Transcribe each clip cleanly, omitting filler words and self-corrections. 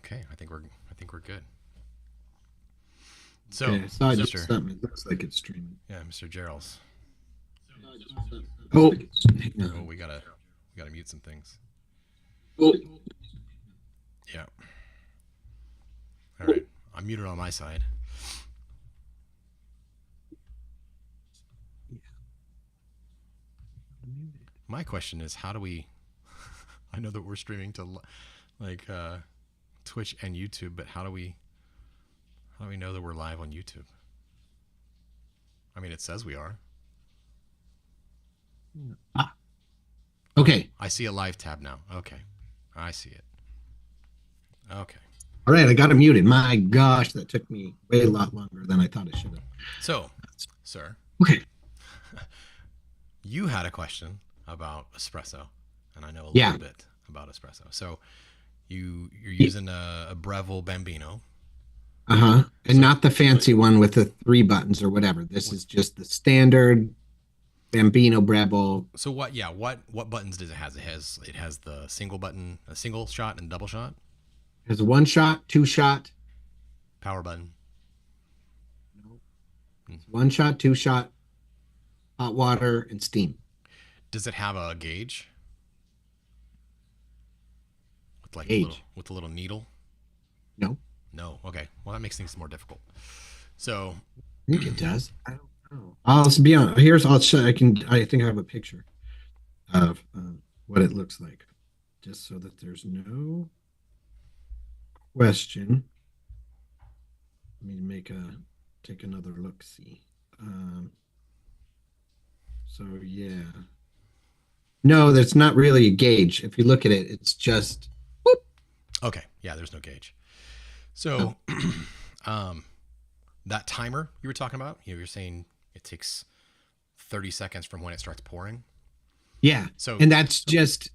Okay, I think we're good. So, Okay, I saw just Mister, something. It looks like it's streaming. yeah, Mister Gerald's. Oh, hang Oh, on. we gotta mute some things. Oh, Yeah. All right. I'm muted on my side. My question is, how do we? I know that we're streaming to like Twitch and YouTube, but how do we know that we're live on YouTube? I mean, it says we are. ah, Oh, okay. I see a live tab now. Okay, I see it. Okay. All right, I got it muted. My gosh, that took me way a lot longer than I thought it should have. So, sir, Okay. you had a question about espresso, and I know a Yeah. little bit about espresso. So, you're Yeah. using a Breville Bambino. Uh-huh. And So, not the fancy one with the three buttons or whatever. This is just the standard Bambino Breville. so what? Yeah, what buttons does it has? It has the single button, a single shot, and double shot. Has a one shot, two shot. Power button. No, Hmm. it's one shot, two shot, hot water, and steam. Does it have a gauge with like Age. a little needle? No, No. Okay. Well, that makes things more difficult. So, I think it does. I don't know. I'll be honest. Here's I'll show. I think I have a picture of what it looks like, just so that there's no question. Let me take another look. See. Um, so yeah, no, that's not really a gauge. If you look at it, it's just okay, yeah, there's no gauge. oh, So, um, that timer you were talking about, you're saying it takes 30 seconds from when it starts pouring. yeah, So, and that's just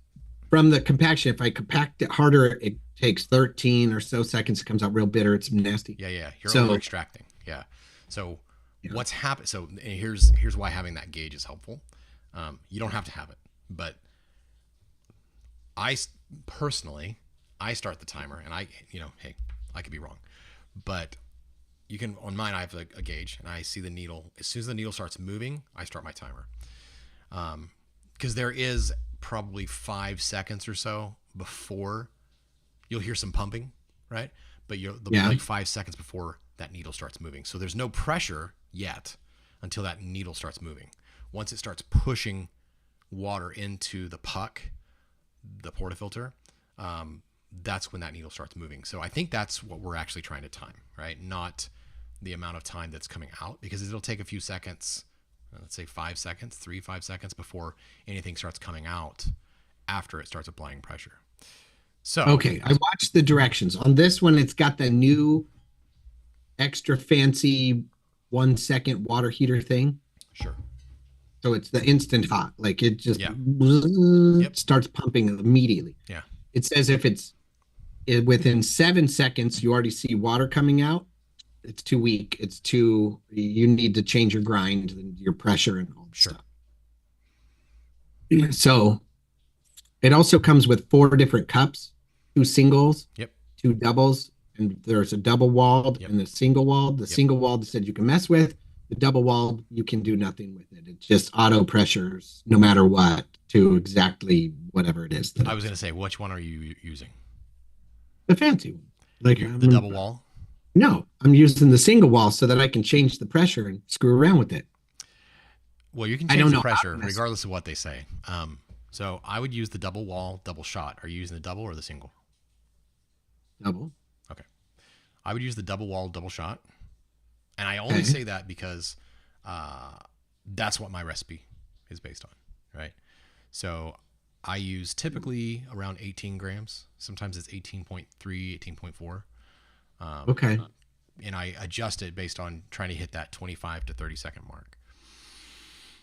from the compaction. If I compact it harder, it takes 13 or so seconds. It comes out real bitter. It's nasty. yeah, yeah, you're over So extracting. Yeah. So, yeah, what's happened? So, here's why having that gauge is helpful. You don't have to have it, but I personally, I start the timer, and hey, I could be wrong, but you can on mine. I have a gauge, and I see the needle. As soon as the needle starts moving, I start my timer. Because there is probably 5 seconds or so before you'll hear some pumping, right? But there'll be yeah. like 5 seconds before that needle starts moving. So there's no pressure yet until that needle starts moving. Once it starts pushing water into the puck, the portafilter, that's when that needle starts moving. So I think that's what we're actually trying to time, right? Not the amount of time that's coming out, because it'll take a few seconds, let's say 5 seconds, 5 seconds before anything starts coming out after it starts applying pressure. So, Okay, I watched the directions on this one. It's got the new extra fancy 1 second water heater thing. sure. So it's the instant hot, like it just Yeah. Yep. starts pumping immediately. Yeah. It says if within 7 seconds, you already see water coming out. It's too weak. You need to change your grind and your pressure and all that Sure. stuff. So it also comes with four different cups, two singles, Yep. two doubles, and there's a double walled Yep. and a single walled. The Yep. single walled said you can mess with. The double walled, you can do nothing with it. It's just auto pressures no matter what to exactly whatever it is. I was going to say, which one are you using? The fancy one. Like The double wall? No, I'm using the single wall so that I can change the pressure and screw around with it. Well, you can I change don't the know pressure regardless of what they say. So I would use the double wall, double shot. Are you using the double or the single? Double. Okay. I would use the double wall, double shot. And I only Okay. say that because that's what my recipe is based on, right? So I use typically around 18 grams. Sometimes it's 18.3, 18.4. Okay. And I adjust it based on trying to hit that 25 to 30-second mark.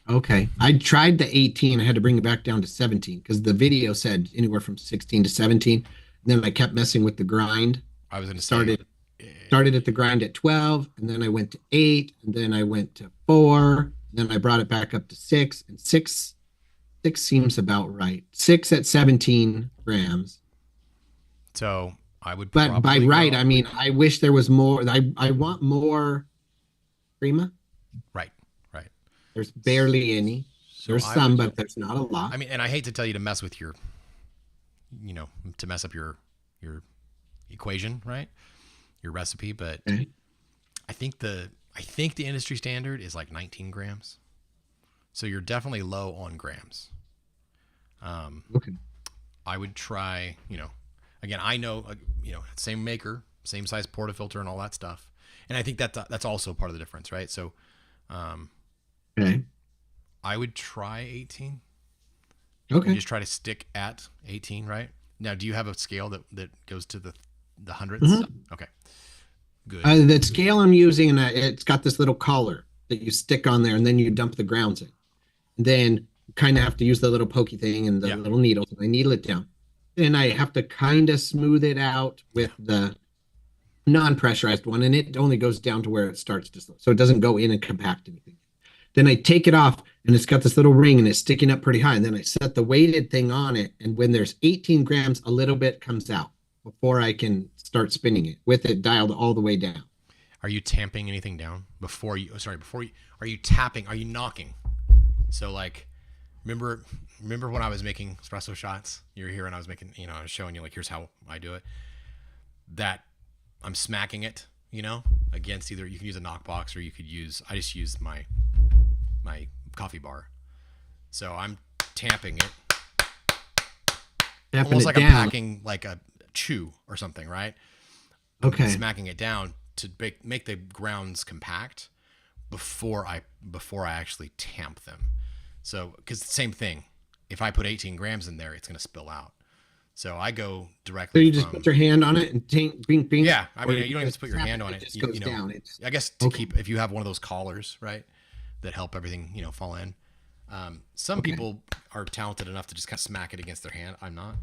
Okay. I tried the 18. I had to bring it back down to 17 because the video said anywhere from 16 to 17. And then I kept messing with the grind. I was going to say, Started at the grind at 12, and then I went to 8, and then I went to 4, and then I brought it back up to 6, and 6 seems about right. 6 at 17 grams. so I would But by probably right, I go mean, I wish there was more. I want more crema. right, right. There's barely any. So There's I some, would. but there's not a lot. I mean, and I hate to tell you to mess with your, to mess up your equation, right? Your recipe, but Okay. I think the industry standard is like 19 grams. So you're definitely low on grams. Okay. I would try, again, I know, same maker, same size portafilter and all that stuff. And I think that's also part of the difference, right? So Okay. I would try 18 and Okay. just try to stick at 18, right? Now, do you have a scale that goes to the hundredths? Mhm. Okay, good. The scale I'm using, and it's got this little collar that you stick on there, and then you dump the grounds in. And then you kind of have to use the little pokey thing and the Yeah, little needles, and I needle it down. Then I have to kind of smooth it out yeah. with the non-pressurized one, and it only goes down to where it starts to slow, so it doesn't go in and compact anything. Then I take it off, and it's got this little ring, and it's sticking up pretty high. And then I set the weighted thing on it, and when there's 18 grams, a little bit comes out before I can start spinning it with it dialed all the way down. Are you tamping anything down before you? Oh, sorry, before you. Are you tapping? Are you knocking? So like, remember when I was making espresso shots? You were here and I was making, I was showing you like, here's how I do it. That I'm smacking it, against either you can use a knock box or you could I just use my coffee bar. So I'm tamping it Tapping almost it like I'm down. packing like a chew or something, right? I'm Okay. smacking it down to make the grounds compact before I actually tamp them. So, because same thing, if I put 18 grams in there, it's going to spill out. So I go So directly you just from. put your hand on it and tink, bing, bing. Yeah, I Or mean, you don't even have just to put your tap hand on it it. just goes down. I guess to Okay. keep, if you have one of those collars, right, that help everything, fall in. Some Okay. people are talented enough to just kind of smack it against their hand. I'm not.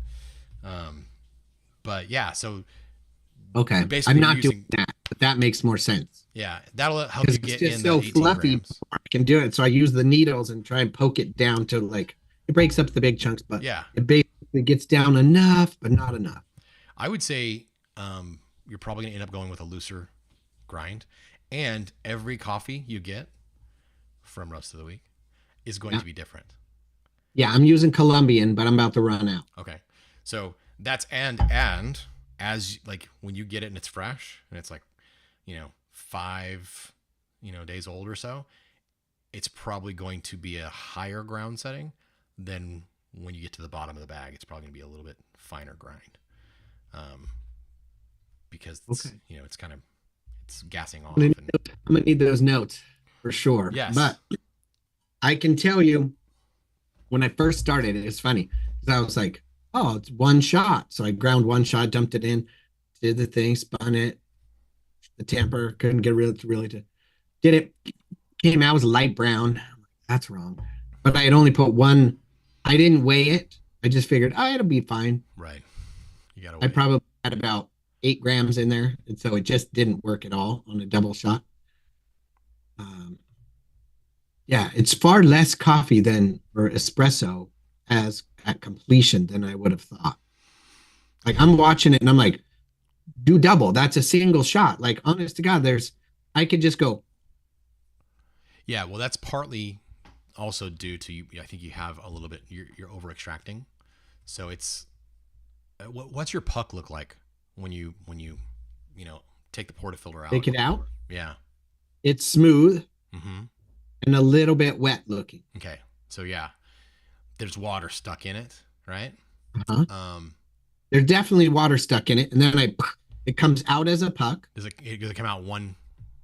But yeah, so Okay. basically I'm you're not using, doing that, but that makes more sense yeah, that'll help because you it's get just in so the 18 fluffy grams. before I can do it. So I use the needles and try and poke it down to like it breaks up the big chunks, but Yeah, it basically gets down enough, but not enough. I would say you're probably going to end up going with a looser grind. And every coffee you get from Roast of the Week is going Yeah. to be different. Yeah, I'm using Colombian, but I'm about to run out. Okay. So that's and as like when you get it and it's fresh and it's like, 5, days old or so, it's probably going to be a higher ground setting than when you get to the bottom of the bag. It's probably going to be a little bit finer grind. Because it's, Okay. it's kind of, it's gassing off. I'm And gonna need those notes for sure. yes. But I can tell you when I first started, it's funny because I was like, oh, it's one shot. So I ground one shot, dumped it in, did the thing, spun it. The tamper couldn't get really to did it. Came out was light brown. I'm like, that's wrong. But I had only put one. I didn't weigh it. I just figured, oh, it'll be fine. Right. You got to I wait. probably had about 8 grams in there, and so it just didn't work at all on a double shot. Um, yeah, it's far less coffee than or espresso as at completion than I would have thought. Like I'm watching it and I'm like, do double. That's a single shot. Like honest to God, I could just go. Yeah. Well, that's partly also due to you. I think you have a little bit, you're over extracting. So it's, what's your puck look like when you take the portafilter out? Take it out. Yeah. It's smooth Mm-hmm. and a little bit wet looking. Okay. So yeah, there's water stuck in it, right? Uh-huh. Um, There's definitely water stuck in it, and then it comes out as a puck. does it come out one,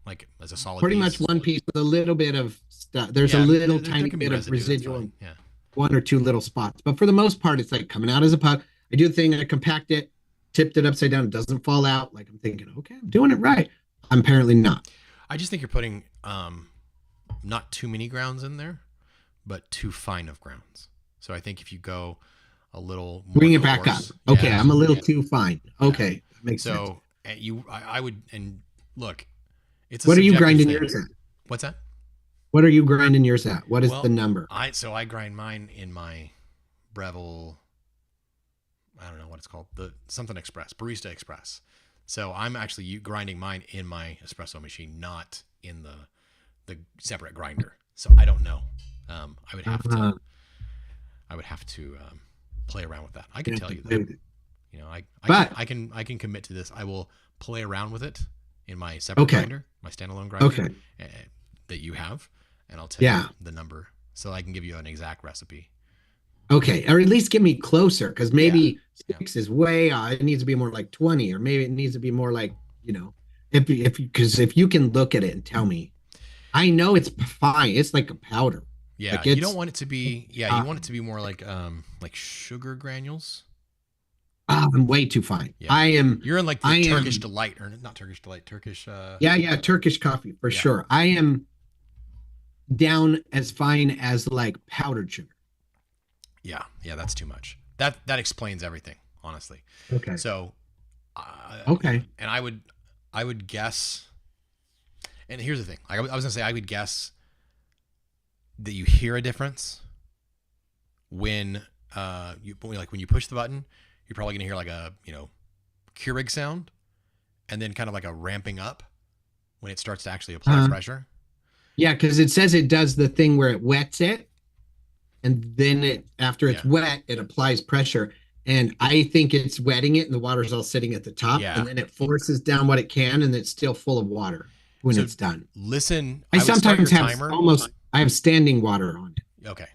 like as a solid Pretty piece? much one piece with a little bit of stuff. There's Yeah, a little there tiny can be bit of residue, that's residual, fine. Yeah. one or two little spots. But for the most part, it's like coming out as a puck. I do the thing, I compact it, tipped it upside down. It doesn't fall out. Like I'm thinking, okay, I'm doing it right. I'm apparently not. I just think you're putting not too many grounds in there, but too fine of grounds. So I think if you go a little more Bring it back up. coarse, Okay, yeah. I'm a little too fine. Okay, that makes sense. So I would, and look, it's a What are you subjective grinding thing. yours at? What's that? What are you grinding yours at? What is Well, the number? So I grind mine in my Breville I don't know what it's called, the something express, barista express. So I'm actually grinding mine in my espresso machine, not in the separate grinder. So I don't know. I would have to Uh, play around with that. I you can have tell to you play though. with it. You know, But I can commit to this. I will play around with it in my separate okay, grinder, my standalone grinder okay, uh, that you have, and I'll tell you yeah, the number so I can give you an exact recipe. okay, or at least get me closer because Yeah, maybe yeah, 6 is way. It needs to be more like 20, or maybe it needs to be more like if because if you can look at it and tell me, I know it's fine. It's like a powder, yeah. like You don't it's. want it to be. Yeah, you want it to be more like sugar granules. I'm way too fine. Yeah, you're in like the I Turkish am, delight or not Turkish delight, Turkish. yeah, yeah, Turkish coffee for Yeah, sure. I am down as fine as like powdered sugar. yeah, yeah. That's too much. That explains everything, honestly. Okay. So, Okay. and I would guess. And here's the thing. I was gonna say I would guess that you hear a difference when when you push the button, you're probably gonna hear like a Keurig sound, and then kind of like a ramping up when it starts to actually apply Uh, pressure. yeah, because it says it does the thing where it wets it, and then after it's Yeah, wet, it applies pressure. And I think it's wetting it, and the water's all sitting at the top, and yeah. then it forces down what it can, and it's still full of water when So it's done. listen, I I would start sometimes your have timer. almost I have standing water on it. Okay,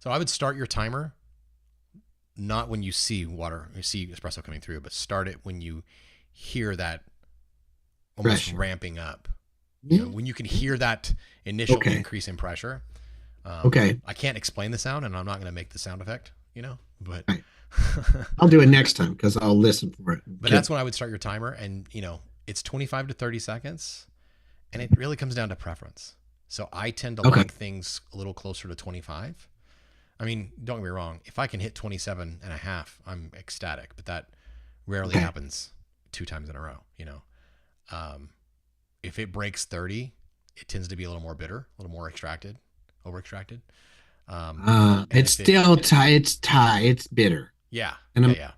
so I would start your timer not when you see espresso coming through, but start it when you hear that almost Pressure. ramping up. Mhm. When you can hear that initial Okay. increase in pressure. Okay. I can't explain the sound, and I'm not going to make the sound effect, but Right. I'll do it next time because I'll listen for it. but Okay. that's when I would start your timer, and it's 25 to 30 seconds, and it really comes down to preference. So I tend to Okay. like things a little closer to 25. I mean, don't get me wrong. If I can hit 27 and a half, I'm ecstatic, but that rarely Okay. happens 2 times in a row. If it breaks 30, it tends to be a little more bitter, a little more over extracted. And It's if it, still it's bitter, yeah, and yeah, yeah,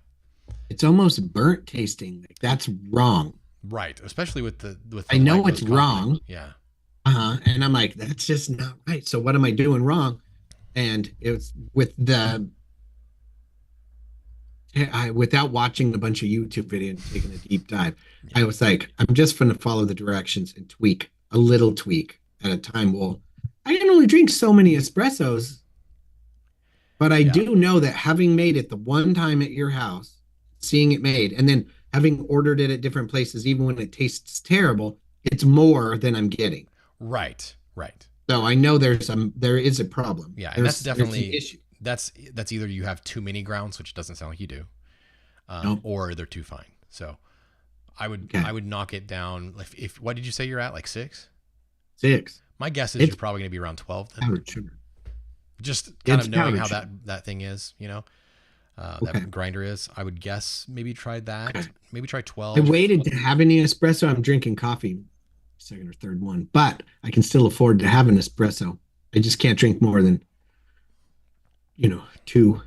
it's almost burnt tasting. Like that's wrong. right. Especially with I the light know roast it's coffee. wrong. Yeah, And I'm like, that's just not right. So what am I doing wrong? And it was with without watching a bunch of YouTube videos and taking a deep dive, yeah, I was like, I'm just going to follow the directions and tweak a little tweak at a time. Well, I can only drink so many espressos, but I yeah. do know that having made it the one time at your house, seeing it made, and then having ordered it at different places, even when it tastes terrible, it's more than I'm getting. Right, right. So I know there is a problem. Yeah, and that's There's an definitely issue. that's either you have too many grounds, which doesn't sound like you do, No. or they're too fine. So Okay. I would knock it down. If what did you say you're at, like 6? 6. My guess is It's you're probably going to be around 12 then. powdered sugar. Just kind It's of knowing powdered how sugar. that thing is, Okay. that grinder is. I would guess maybe try Okay. that. Maybe try I 12. waited to have any espresso. I'm drinking coffee, second or third one, but I can still afford to have an espresso. I just can't drink more than, 2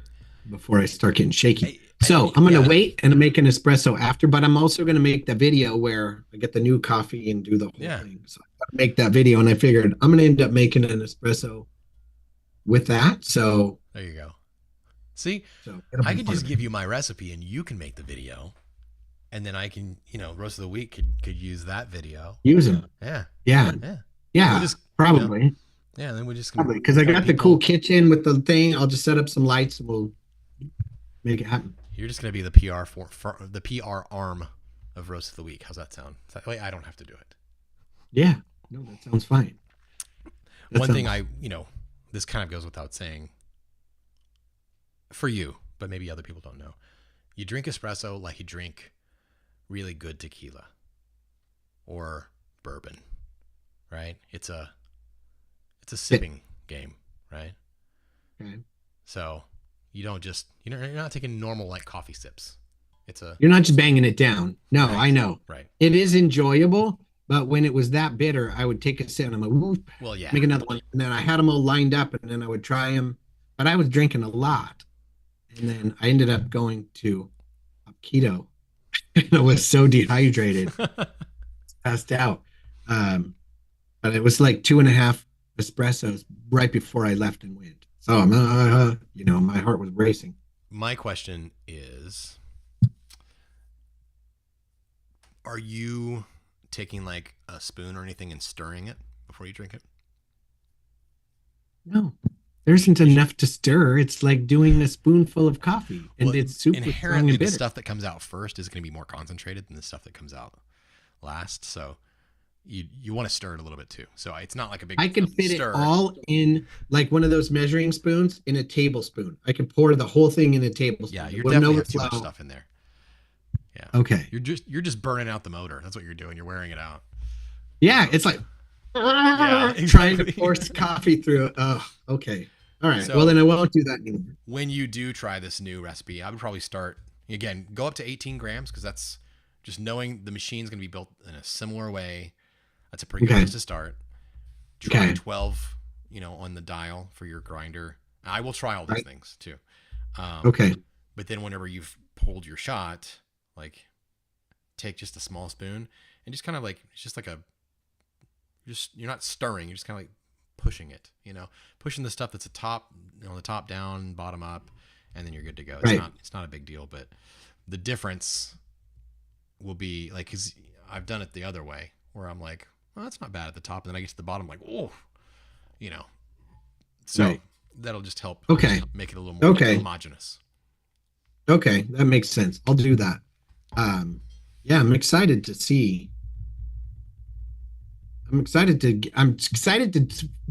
before I start getting shaky. So I'm going to Yeah, wait and make an espresso after, but I'm also going to make the video where I get the new coffee and do the whole yeah. thing. So I gotta make that video, and I figured I'm going to end up making an espresso with that. So, There you go. See, it'll I be could part just of it. give you my recipe and you can make the video, and then I can, roast of the week could use that video. Use them. Yeah, Yeah. yeah. Yeah. We'll just, Probably. yeah. Then we just Probably because I tell got the people cool kitchen with the thing. I'll just set up some lights and we'll make it happen. you're just gonna be the PR for the PR arm of roast of the week. How's that sound? That way I don't have to do it. Yeah. No, that sounds fine. One thing this kind of goes without saying for you, but maybe other people don't know. You drink espresso like you drink really good tequila or bourbon, right? It's a sipping game, right? Okay. So you don't just you're not taking normal like coffee sips. It's a You're not just banging it down. No, right, I know. right. It is enjoyable, but when it was that bitter, I would take a sip and I'm like, whoop, Well, yeah, make another one. And then I had them all lined up and then I would try them. But I was drinking a lot. And then I ended up going to keto and I was so dehydrated, passed out. Um, but it was like 2.5 espressos right before I left and went. So my heart was racing. My question is, are you taking like a spoon or anything and stirring it before you drink it? No, there isn't enough to stir. It's like doing a spoonful of coffee, and Well, it's super strong inherently, and the bitter. stuff that comes out first is going to be more concentrated than the stuff that comes out last. So you want to stir it a little bit too. So it's not like a big I can fit it stir. all in like one of those measuring spoons in a tablespoon. I can pour the whole thing in a tablespoon. Yeah, It you wouldn't definitely have too much overflow. stuff in there. Yeah, Okay. you're just burning out the motor. That's what you're doing. You're wearing it out. Yeah, it's like Yeah, trying to exactly. force coffee through it. Oh, okay. All right. Well, So then I won't do that anymore. when you do try this new recipe, I would probably start again, go up to 18 grams because that's just knowing the machine's going to be built in a similar way. That's a pretty good Okay. place to start. Try Okay. 12, on the dial for your grinder. I will try all these Right. things too. Um, Okay. but then whenever you've pulled your shot, like take just a small spoon and just kind of like, it's just like you're not stirring. You're just kind of like pushing it, pushing the stuff that's the top down, bottom up, and then you're good to go. Right. It's not a big deal, but the difference will be like, cause I've done it the other way where I'm like, well, that's not bad at the top. And then I get to the bottom, like, oh, you know, so Right. that'll just help Okay. make it a little more Okay. homogeneous. Okay. That makes sense. I'll do that. Um, yeah, I'm excited to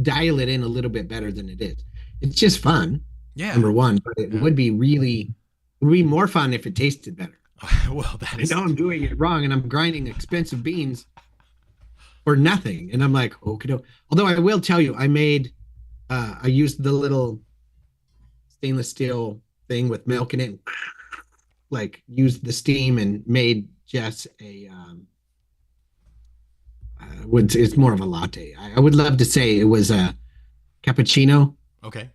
dial it in a little bit better than it is. It's just fun, Yeah. number one, but it Yeah. would be more fun if it tasted better. Well, that I is, know I'm doing it wrong and I'm grinding expensive beans for nothing. And I'm like, okay. Although I will tell you, I used the little stainless steel thing with milk in it, and, like used the steam and made Jess it's more of a latte. I would love to say it was a cappuccino, okay.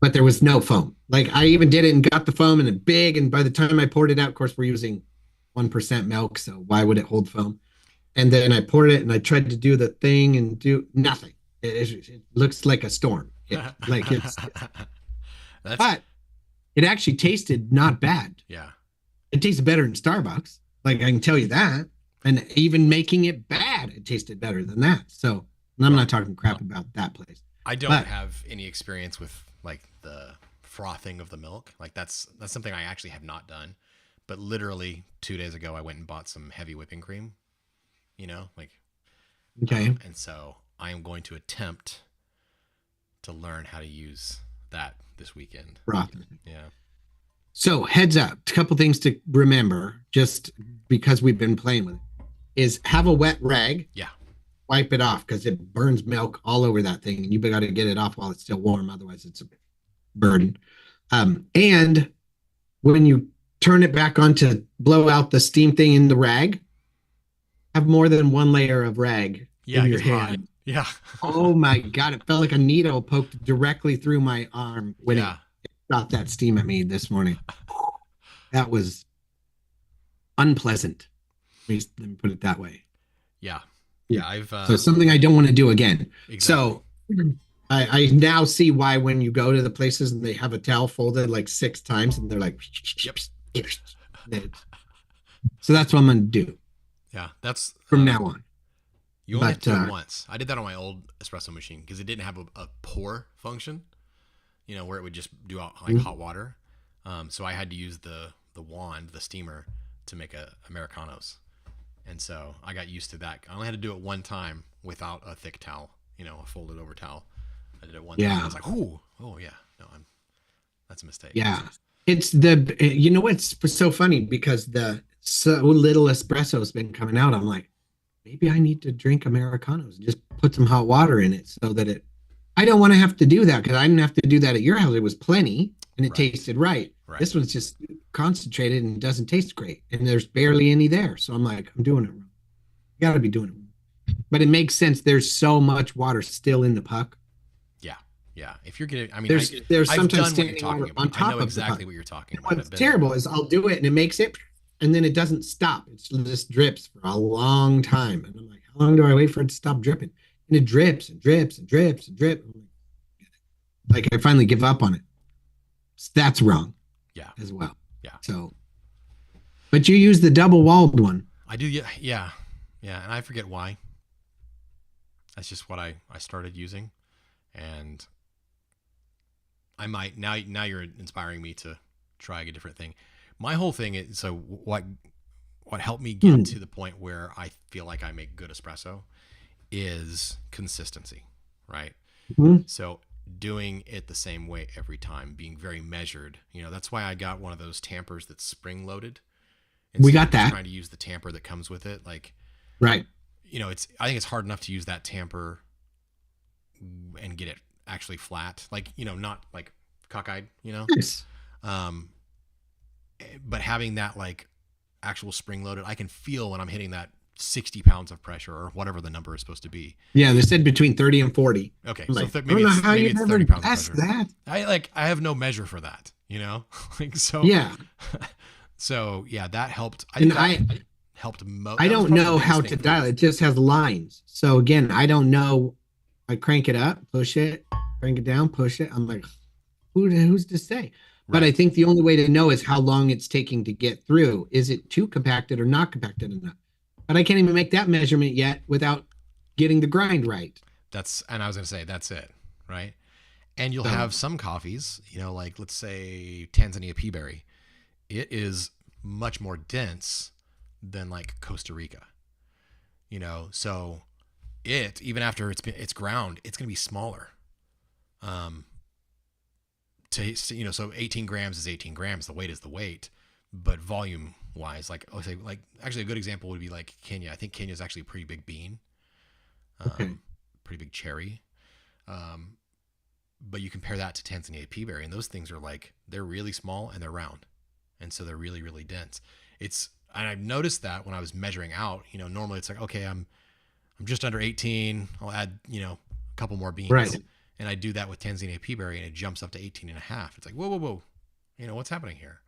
but there was no foam. Like I even did it and got the foam in a big, and by the time I poured it out, of course, we're using 1% milk, so why would it hold foam? And then I poured it and I tried to do the thing and do nothing. It looks like a storm. That's, But it actually tasted not bad. yeah. It tasted better in Starbucks. Like I can tell you that. And even making it bad, it tasted better than that. So and I'm Well, not talking crap about that place. I don't But have any experience with like the frothing of the milk. Like that's something I actually have not done. But literally 2 days ago, I went and bought some heavy whipping cream. Like, okay. and so I am going to attempt to learn how to use that this weekend. Broth. Yeah. So heads up, a couple things to remember, just because we've been playing with it, is have a wet rag, Yeah. wipe it off because it burns milk all over that thing, and you got to get it off while it's still warm. Otherwise, it's a burden. And when you turn it back on to blow out the steam thing in the rag, have more than one layer of rag Yeah. in It your gets hot. hand. Yeah. Oh my God, it felt like a needle poked directly through my arm when Yeah. it shot that steam at me this morning. That was unpleasant. Let me put it that way. Yeah. Yeah. I've, So it's something I don't want to do again. exactly. So I now see why when you go to the places and they have a towel folded like 6 times and they're like, Yep. so that's what I'm going to do Yeah. That's from now on. You only have But, to do it once. I did that on my old espresso machine because it didn't have a pour function, where it would just do like hot water. So I had to use the wand, the steamer, to make Americanos. And so I got used to that. I only had to do it one time without a thick towel, a folded over towel. I did it one time. And I was like, oh yeah, no, that's a mistake. Yeah. It's what's so funny because the so little espresso has been coming out. I'm like, maybe I need to drink Americanos and just put some hot water in it so that I don't want to have to do that because I didn't have to do that at your house. It was plenty and it Right. tasted right. Right. This one's just concentrated and doesn't taste great. And there's barely any there. So I'm like, I'm doing it wrong. You got to be doing it wrong. But it makes sense. There's so much water still in the puck. Yeah. Yeah. If you're getting, I mean, There's I've sometimes done what you're standing talking water on about. I top know of the exactly puck. what you're talking And about. what's I've been there. terrible is I'll do it and it makes it, and then it doesn't stop. It just drips for a long time. And I'm like, how long do I wait for it to stop dripping? And it drips and drips and drips and drips. Like I finally give up on it. That's wrong Yeah. as well. Yeah. So, but you use the double walled one. I do. Yeah. Yeah. Yeah. And I forget why. That's just what I started using. And I might, now you're inspiring me to try a different thing. My whole thing is, so what helped me get to the point where I feel like I make good espresso is consistency, right? Mhm. So doing it the same way every time, being very measured. That's why I got one of those tampers that's spring loaded. We Instead got of just that. trying to use the tamper that comes with it. Like, Right. I think it's hard enough to use that tamper and get it actually flat. Like, not like cockeyed, Yes. Um, but having that like actual spring loaded, I can feel when I'm hitting that 60 pounds of pressure or whatever the number is supposed to be. Yeah, they said between 30 and 40. Okay, I'm so like, maybe it's how maybe you it's never 30 pounds of guessed pressure. that. I have no measure for that, like so. Yeah. So yeah, that helped. I And think that helped most. I don't know how to dial it. It just has lines. So again, I don't know. I crank it up, push it, crank it down, push it. I'm like, who's to say? But I think the only way to know is how long it's taking to get through. Is it too compacted or not compacted enough? But I can't even make that measurement yet without getting the grind right. And I was going to say, that's it. Right. And you'll have some coffees, like let's say Tanzania Peaberry. It is much more dense than like Costa Rica, so even after it's ground, it's going to be smaller. So 18 grams is 18 grams. The weight is the weight, but volume wise, like I'll say, like actually a good example would be like Kenya. I think Kenya is actually a pretty big bean, pretty big cherry. But you compare that to Tanzania Peaberry, and those things are like, they're really small and they're round, and so they're really, really dense. And I've noticed that when I was measuring out, normally it's like, okay, I'm just under 18. I'll add, a couple more beans. Right. And I do that with Tanzania Peaberry, and it jumps up to 18 and a half. It's like, whoa. What's happening here?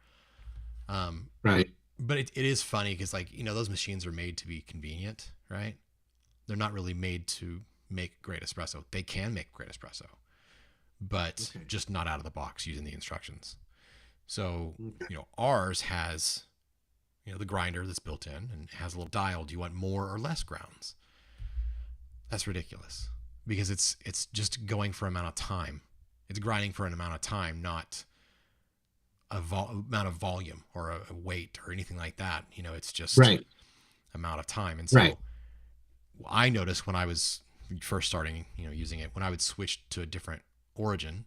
Right. But it is funny because, like, those machines are made to be convenient, right? They're not really made to make great espresso. They can make great espresso, but just not out of the box using the instructions. So, ours has, the grinder that's built in and has a little dial. Do you want more or less grounds? That's ridiculous. Because it's just going for amount of time. It's grinding for an amount of time, not amount of volume or a weight or anything like that. It's just amount of time. And so I noticed when I was first starting, using it, when I would switch to a different origin,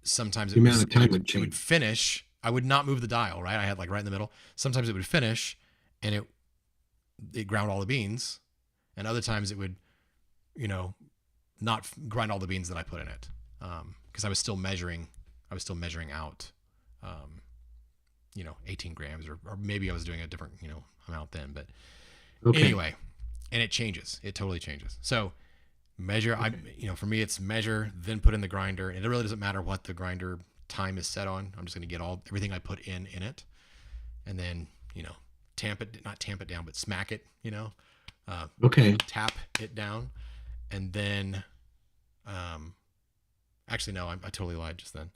sometimes it would finish. I would not move the dial, right? I had like right in the middle. Sometimes it would finish and it ground all the beans, and other times it would not grind all the beans that I put in it. Because I was still measuring out, 18 grams or maybe I was doing a different, amount then, but anyway, and it changes. It totally changes. So measure, for me, it's measure, then put in the grinder, and it really doesn't matter what the grinder time is set on. I'm just going to get everything I put in it, and then, not tamp it down, but smack it, tap it down. And then, actually, no, I totally lied just then.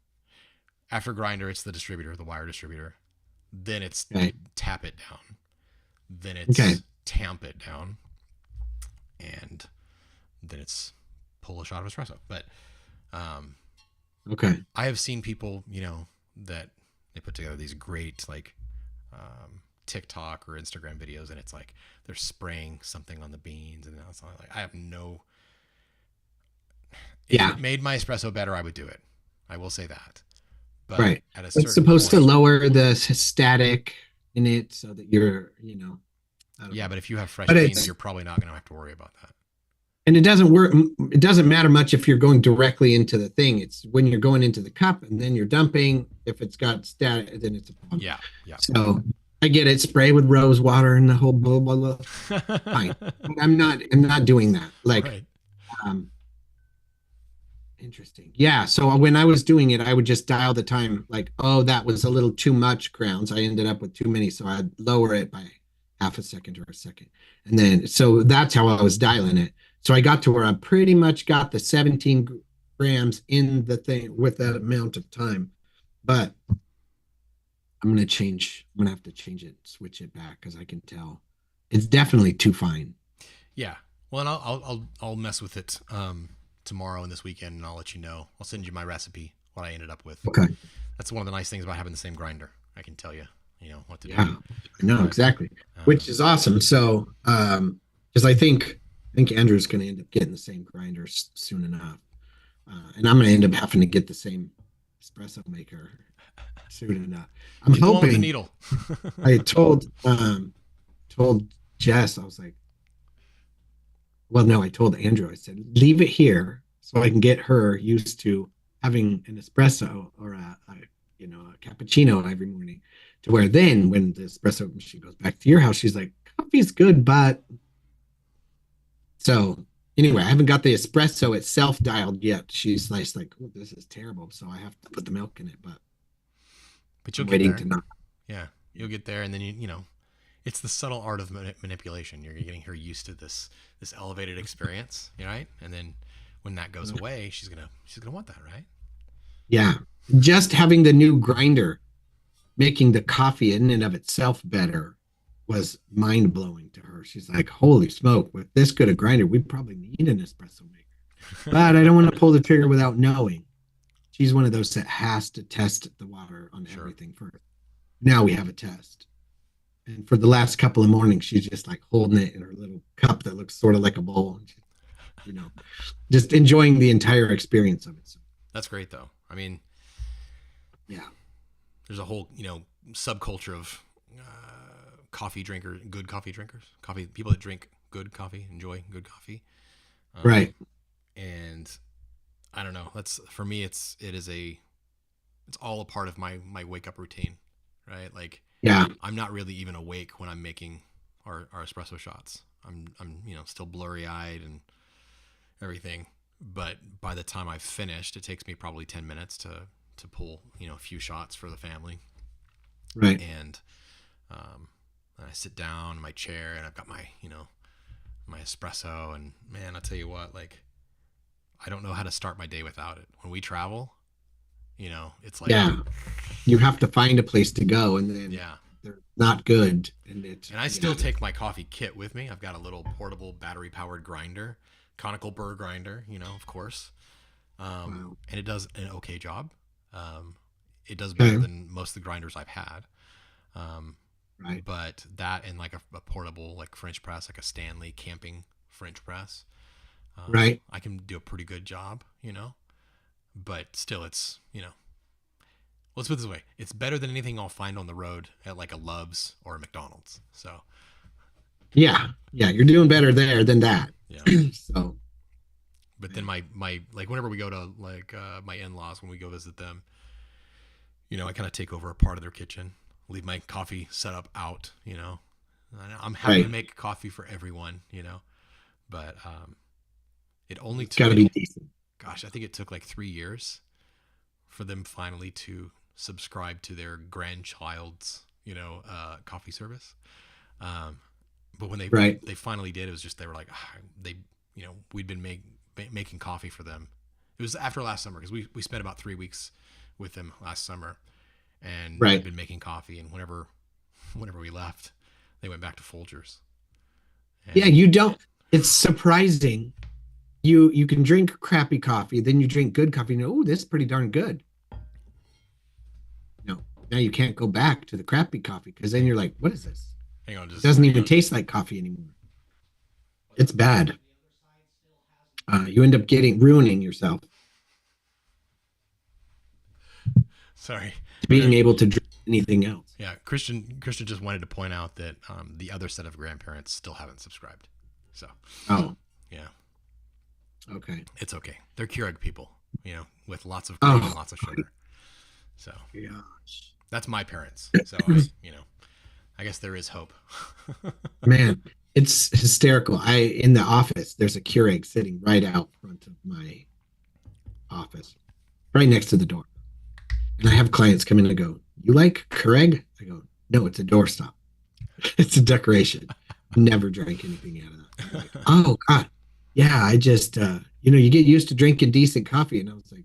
After grinder, it's the distributor, the wire distributor. Then it's tap it down. Then it's tamp it down. And then it's pull a shot of espresso. But I have seen people, that they put together these great, like, TikTok or Instagram videos, and it's like they're spraying something on the beans, and it's like, I have no... If it made my espresso better, I would do it. I will say that. But at a certain it's supposed to point, lower the static in it so that you're, yeah, but if you have fresh beans, you're probably not going to have to worry about that. And it doesn't work. It doesn't matter much if you're going directly into the thing. It's when you're going into the cup and then you're dumping. If it's got static, then it's a problem. Yeah. So I get it. Spray with rose water and the whole blah blah blah. Fine. I'm not doing that. Like, Interesting. Yeah. So when I was doing it, I would just dial the time like, oh, that was a little too much grounds. I ended up with too many. So I'd lower it by half a second or a second. And then, so that's how I was dialing it. So I got to where I pretty much got the 17 grams in the thing with that amount of time. But I'm going to have to change it, switch it back because I can tell it's definitely too fine. Yeah. Well, and I'll mess with it tomorrow and this weekend, and I'll let you know. I'll send you my recipe, what I ended up with. Okay. That's one of the nice things about having the same grinder. I can tell you, what to do. Yeah, I know But exactly, which is awesome. So, because I think Andrew's going to end up getting the same grinder soon enough, and I'm going to end up having to get the same espresso maker soon enough. I'm get the one with the hoping. needle. I told Jess, I was like, well, no, I told Andrew, I said, leave it here so I can get her used to having an espresso or a cappuccino every morning. To where then when the espresso machine goes back to your house, she's like, coffee's good, but so anyway, I haven't got the espresso itself dialed yet. She's like, oh, this is terrible. So I have to put the milk in it, but But you'll I'm get waiting there. to not. Yeah, you'll get there, and then it's the subtle art of manipulation. You're getting her used to this elevated experience, right? And then when that goes away, she's gonna want that, right? Yeah. Just having the new grinder making the coffee in and of itself better was mind blowing to her. She's like, holy smoke, with this good a grinder, we probably need an espresso maker. But I don't want to pull the trigger without knowing. She's one of those that has to test the water on Sure. everything first. Now we have a test. And for the last couple of mornings, she's just like holding it in her little cup that looks sort of like a bowl. And you know, just enjoying the entire experience of it. So, That's great, though. I mean, yeah. there's a whole subculture of good coffee drinkers, coffee people that drink good coffee, enjoy good coffee. Right. And I don't know. That's for me. It's all a part of my wake up routine, right? Like, Yeah. I'm not really even awake when I'm making our espresso shots. I'm still blurry eyed and everything. But by the time I've finished, it takes me probably 10 minutes to pull a few shots for the family. Right. And I sit down in my chair and I've got my my espresso, and man, I'll tell you what, like, I don't know how to start my day without it. When we travel, it's like, Yeah. You have to find a place to go, and then yeah. they're not good. And I still take my coffee kit with me. I've got a little portable battery powered grinder, conical burr grinder, of course. Wow. And it does an okay job. It does better Okay. than most of the grinders I've had. Right. But that and like a portable like French press, like a Stanley camping French press, Right. I can do a pretty good job, but still it's, let's put it this way. It's better than anything I'll find on the road at like a Love's or a McDonald's. So, Yeah. Yeah. You're doing better there than that. yeah. So, But then my like whenever we go to like my in-laws, when we go visit them, I kind of take over a part of their kitchen, leave my coffee set up out, I'm happy right. to make coffee for everyone, but it only It's got to took, be decent. gosh, I think it took like 3 years for them finally to subscribe to their grandchild's, coffee service. But when Right. they finally did, it was just, they were like, we'd been making coffee for them. It was after last summer, because we spent about 3 weeks with them last summer, and Right. we'd been making coffee. And whenever we left, they went back to Folgers. And Yeah. You don't. It's surprising. You can drink crappy coffee, then you drink good coffee. And oh, this is pretty darn good. No, now you can't go back to the crappy coffee because then you're like, what is this? hang on, It just doesn't hang even on. taste like coffee anymore. It's bad. You end up ruining yourself Sorry. being able to drink anything else. Yeah, Christian just wanted to point out that the other set of grandparents still haven't subscribed. So, Oh, yeah, okay. it's okay. They're Keurig people, with lots of cream and Oh, lots of sugar. So gosh. that's my parents. So I guess there is hope. Man, it's hysterical. In the office, there's a Keurig sitting right out front of my office, right next to the door. And I have clients come in and go, "You like Keurig?" I go, "No, it's a doorstop. It's a decoration. Never drank anything out of that." They're like, "Oh God, yeah, I just you get used to drinking decent coffee." And I was like,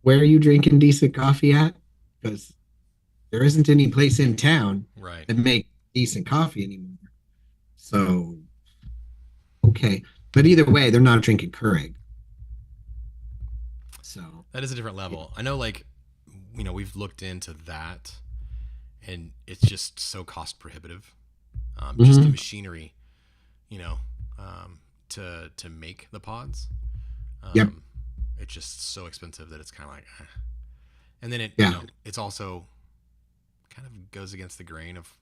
"Where are you drinking decent coffee at? Because there isn't any place in town Right. that make decent coffee anymore." So okay, but either way, they're not drinking Keurig. So That is a different yeah. level. I know, like, we've looked into that, and it's just so cost prohibitive. Just the Mhm. machinery, you know, to make the pods. Yep. Um, it's just so expensive that it's kind of like, eh. And then Yeah. it's also kind of goes against the grain of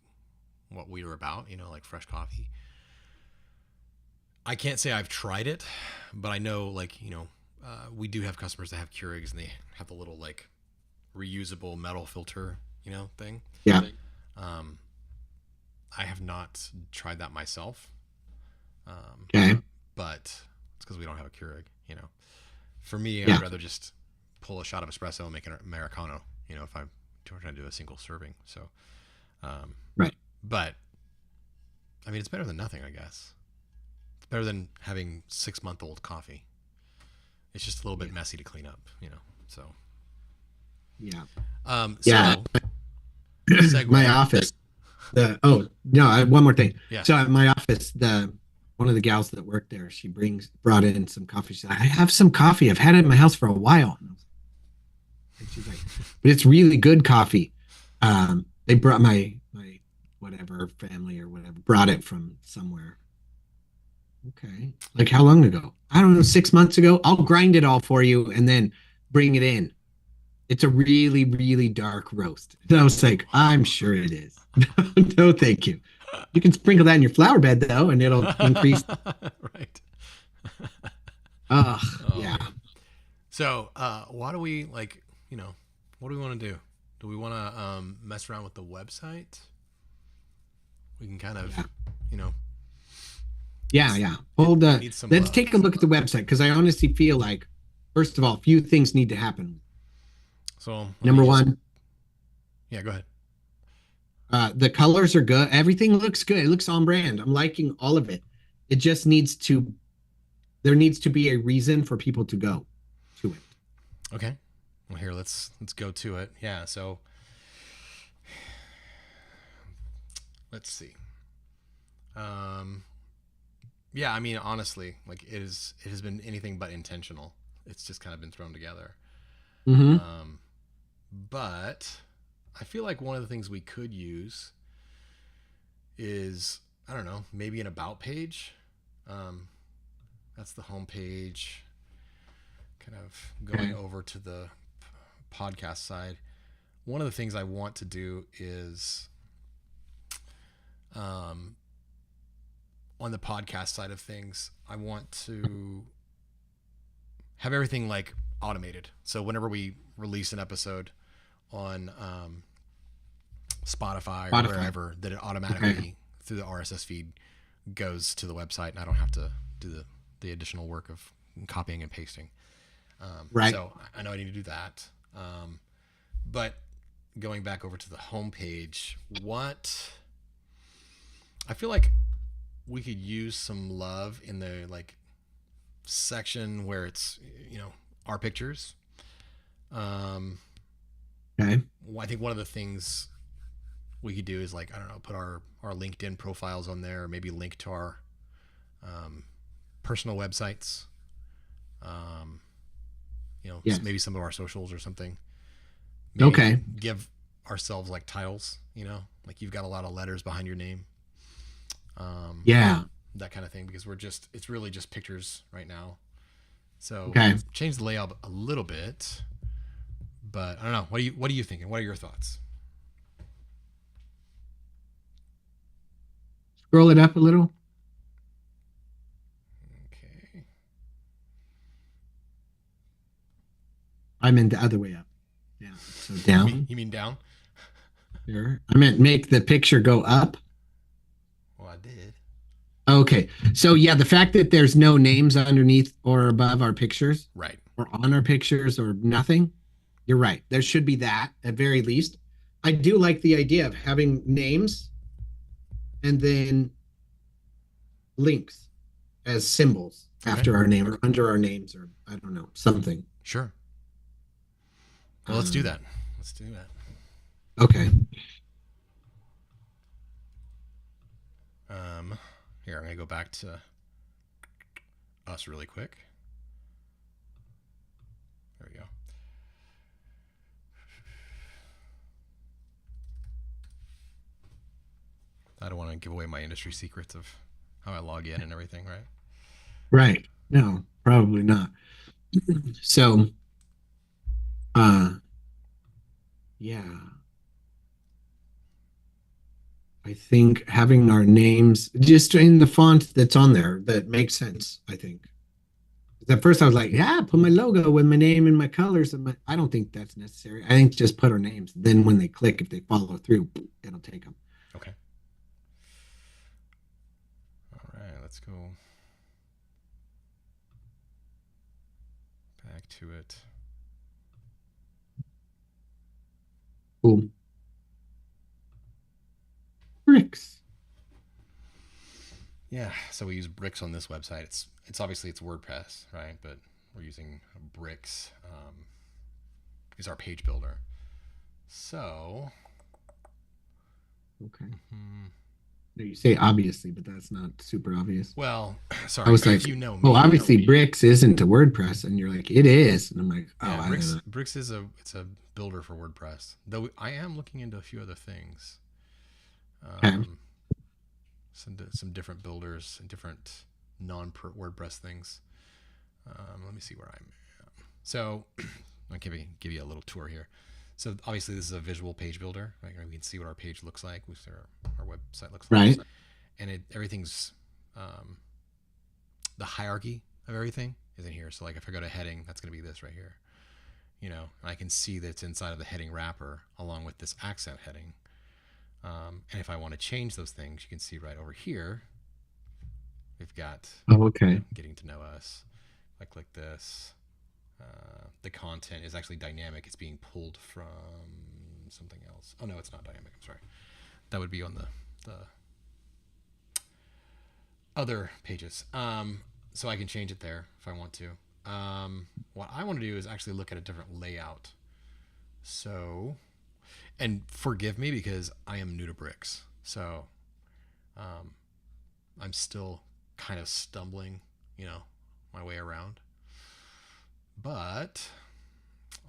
what we were about, like fresh coffee. I can't say I've tried it, but I know, like, we do have customers that have Keurigs, and they have the little, like, reusable metal filter, thing. Yeah. Um, I have not tried that myself, um, Okay. but it's because we don't have a Keurig. For me, I'd Yeah. rather just pull a shot of espresso and make an Americano, if I'm trying to do a single serving. So, um, Right. but I mean, it's better than nothing, I guess. It's better than having 6-month-old coffee. It's just a little bit Yeah. messy to clean up. So, Yeah. um, Yeah. so My segue. office. The oh no, one more thing. Yeah. So at my office, the one of the gals that worked there, she brought in some coffee. She's like, "I have some coffee. I've had it in my house for a while." And she's like, "But it's really good coffee." They brought my whatever family or whatever brought it from somewhere. Okay. Like how long ago? I don't know, 6 months ago. I'll grind it all for you and then bring it in. It's a really, really dark roast. And I was like, I'm sure it is. No, thank you. You can sprinkle that in your flower bed though, and it'll increase. Right. Oh, Oh yeah. man. So, why do we like, what do we want to do? Do we want to mess around with the website? We can kind of, Yeah. you know, Yeah, it's yeah. it needs some Let's love. take a look at the website because I honestly feel like, first of all, a few things need to happen. So let me Number just, one, yeah, go ahead. the colors are good. Everything looks good. It looks on brand. I'm liking all of it. It just there needs to be a reason for people to go to it. Okay. Well, here let's go to it. Yeah. So let's see. Um, yeah. I mean, honestly, like it has been anything but intentional. It's just kind of been thrown together. Mm-hmm. Um, but I feel like one of the things we could use is, I don't know, maybe an about page. Um, that's the home page. Kind of going Okay. over to the podcast side. One of the things I want to do is, um, on the podcast side of things, I want to have everything like automated. So whenever we release an episode on Spotify or Spotify. wherever, that it Okay. automatically through the RSS feed goes to the website, and I don't have to do the additional work of copying and pasting. Right. So I know I need to do that. But going back over to the homepage, what I feel like we could use some love in the like section where it's our pictures. Um, Okay. I think one of the things we could do is, like, I don't know, put our LinkedIn profiles on there, or maybe link to our um, personal websites. Um, Yes. maybe some of our socials or something. Maybe Okay. give ourselves like titles. Like you've got a lot of letters behind your name. Um, Yeah. that kind of thing, because it's really just pictures right now. So Okay. change the layout a little bit, but I don't know. What are you thinking? What are your thoughts? Scroll it up a little. Okay. I meant the other way up. Yeah. So down. You mean down? Here. I meant make the picture go up. Well, I did. Okay. So yeah, the fact that there's no names underneath or above our pictures, Right. or on our pictures or nothing. You're right. There should be that at very least. I do like the idea of having names and then links as symbols Okay. after our name or under our names or I don't know, something. Sure. Well, let's do Um, that. Let's do that. okay. Here, I'm going to go back to us really quick. There we go. I don't want to give away my industry secrets of how I log in and everything, right? Right. No, probably not. So, uh, yeah, I think having our names just in the font that's on there that makes sense. I think. At first, I was like, yeah, put my logo with my name and my colors. And I don't think that's necessary. I think just put our names. Then when they click, if they follow through, it'll take them. Okay. All right, let's go back to it. Cool. Bricks. Yeah, so we use bricks on this website. It's obviously it's WordPress, right? But we're using bricks is our page builder. So, Okay. hmm, No, you say obviously, but that's not super obvious. well, I sorry, was like, if you know oh, me, obviously bricks isn't a WordPress. And you're like, it is. And I'm like, oh, yeah, I don't know. bricks is it's a builder for WordPress. Though I am looking into a few other things. Okay. Um, some different builders and different non WordPress things. Let me see where I'm at. So I'll give you a little tour here. So obviously this is a visual page builder. Right? We can see what our page looks like, what our website looks like, Right. and everything's the hierarchy of everything is in here. So like if I go to heading, that's going to be this right here. You know, and I can see that it's inside of the heading wrapper along with this accent heading. And if I want to change those things, you can see right over here, we've got Oh, okay. getting to know us. If I click this, the content is actually dynamic. It's being pulled from something else. Oh, no, it's not dynamic. I'm sorry. That would be on the other pages. So I can change it there if I want to. What I want to do is actually look at a different layout. So, and forgive me because I am new to bricks. So I'm still kind of stumbling, my way around. But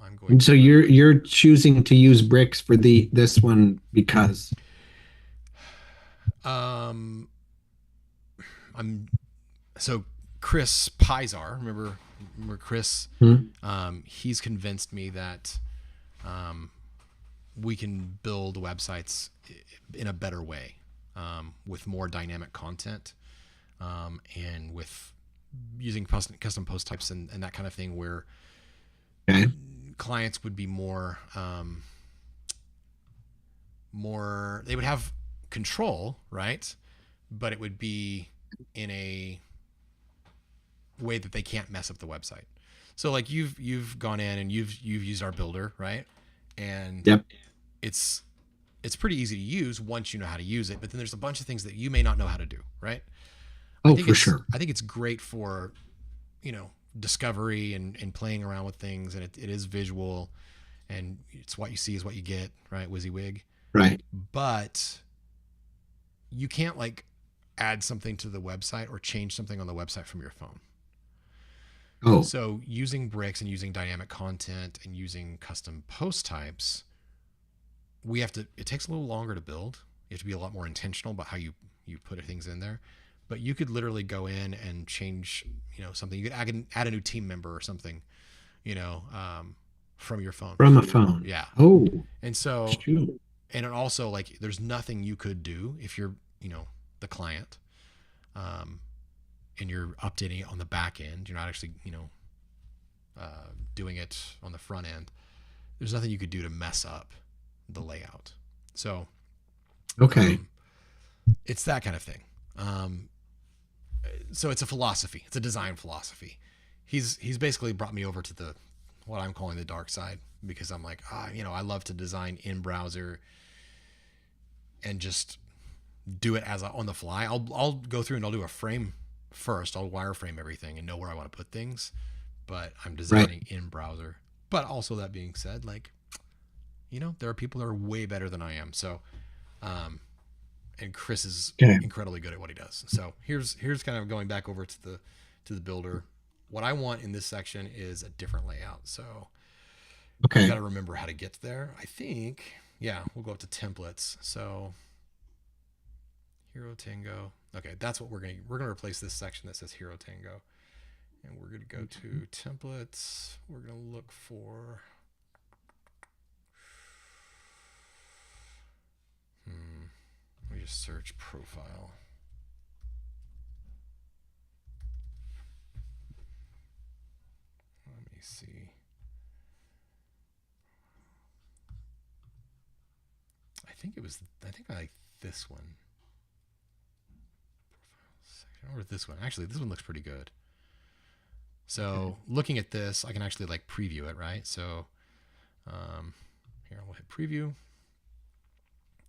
I'm going And so you're choosing to use bricks for this one because to. I'm so Chris Pizar. Remember Chris? hmm? He's convinced me that we can build websites in a better way, with more dynamic content, and with using custom post types and that kind of thing, where Okay. clients would be more they would have control, right? But it would be in a way that they can't mess up the website. So like you've gone in and you've used our builder, right? And Yep. it's pretty easy to use once you know how to use it, but then there's a bunch of things that you may not know how to do, right? Oh, for sure. I think it's great for, discovery and playing around with things, and it is visual, and it's what you see is what you get, right? WYSIWYG. Right. But you can't like add something to the website or change something on the website from your phone. Oh, So using bricks and using dynamic content and using custom post types, it takes a little longer to build. You have to be a lot more intentional about how you put things in there. But you could literally go in and change, something. You could add a new team member or something, from your phone. from a phone. Yeah. Oh, And so, shoot. and it also, like, there's nothing you could do if you're, the client, and you're updating it on the back end. You're not actually, doing it on the front end. There's nothing you could do to mess up the layout. So, Okay. it's that kind of thing. So it's a philosophy. It's a design philosophy. he's basically brought me over to the what I'm calling the dark side, because I'm like, I love to design in browser and just do it on the fly. I'll go through and I'll do a frame first. I'll wireframe everything and know where I want to put things, but I'm Right. designing in browser. But also, that being said, like, there are people that are way better than I am. So, and Chris is Okay. incredibly good at what he does. So here's kind of going back over to the builder. What I want in this section is a different layout. So I've got Okay. to remember how to get there. I think, yeah, we'll go up to templates. So Hero Tango. Okay, that's what we're gonna replace this section that says Hero Tango, and we're gonna go to templates. We're gonna look for. Let me just search profile. Let me see. I think I like this one. Or this one. Actually, this one looks pretty good. So looking at this, I can actually like preview it, right? So here we'll hit preview,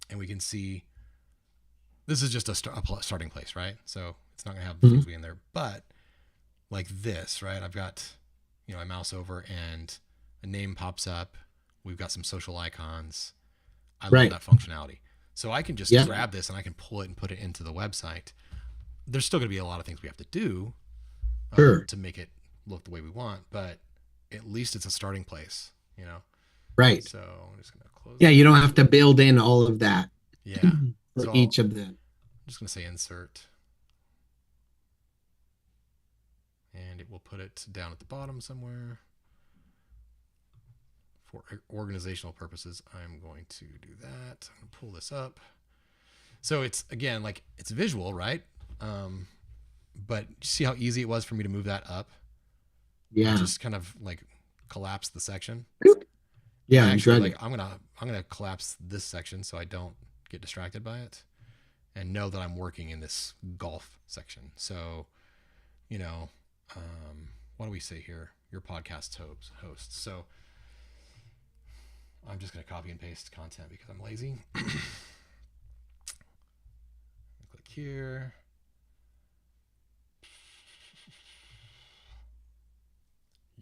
and we can see this is just a starting place, right? So it's not gonna have the things we in there, but like this, right? I've got I mouse over and a name pops up. We've got some social icons. I love Right. that functionality. So I can just Yeah. grab this and I can pull it and put it into the website. There's still going to be a lot of things we have to do Sure. to make it look the way we want, but at least it's a starting place, Right. So I'm just going to close Yeah, that. you don't have to build in all of that Yeah. for So each of them. I'm just going to say insert, and it will put it down at the bottom somewhere. For organizational purposes, I'm going to do that. I'm going to pull this up. So it's, again, like it's visual, right? But see how easy it was for me to move that up? Yeah. Just kind of like collapse the section. Yeah, And and actually, drug like it. I'm gonna collapse this section so I don't get distracted by it, and know that I'm working in this golf section. So, what do we say here? Your podcast host. So I'm just gonna copy and paste content because I'm lazy. Click here.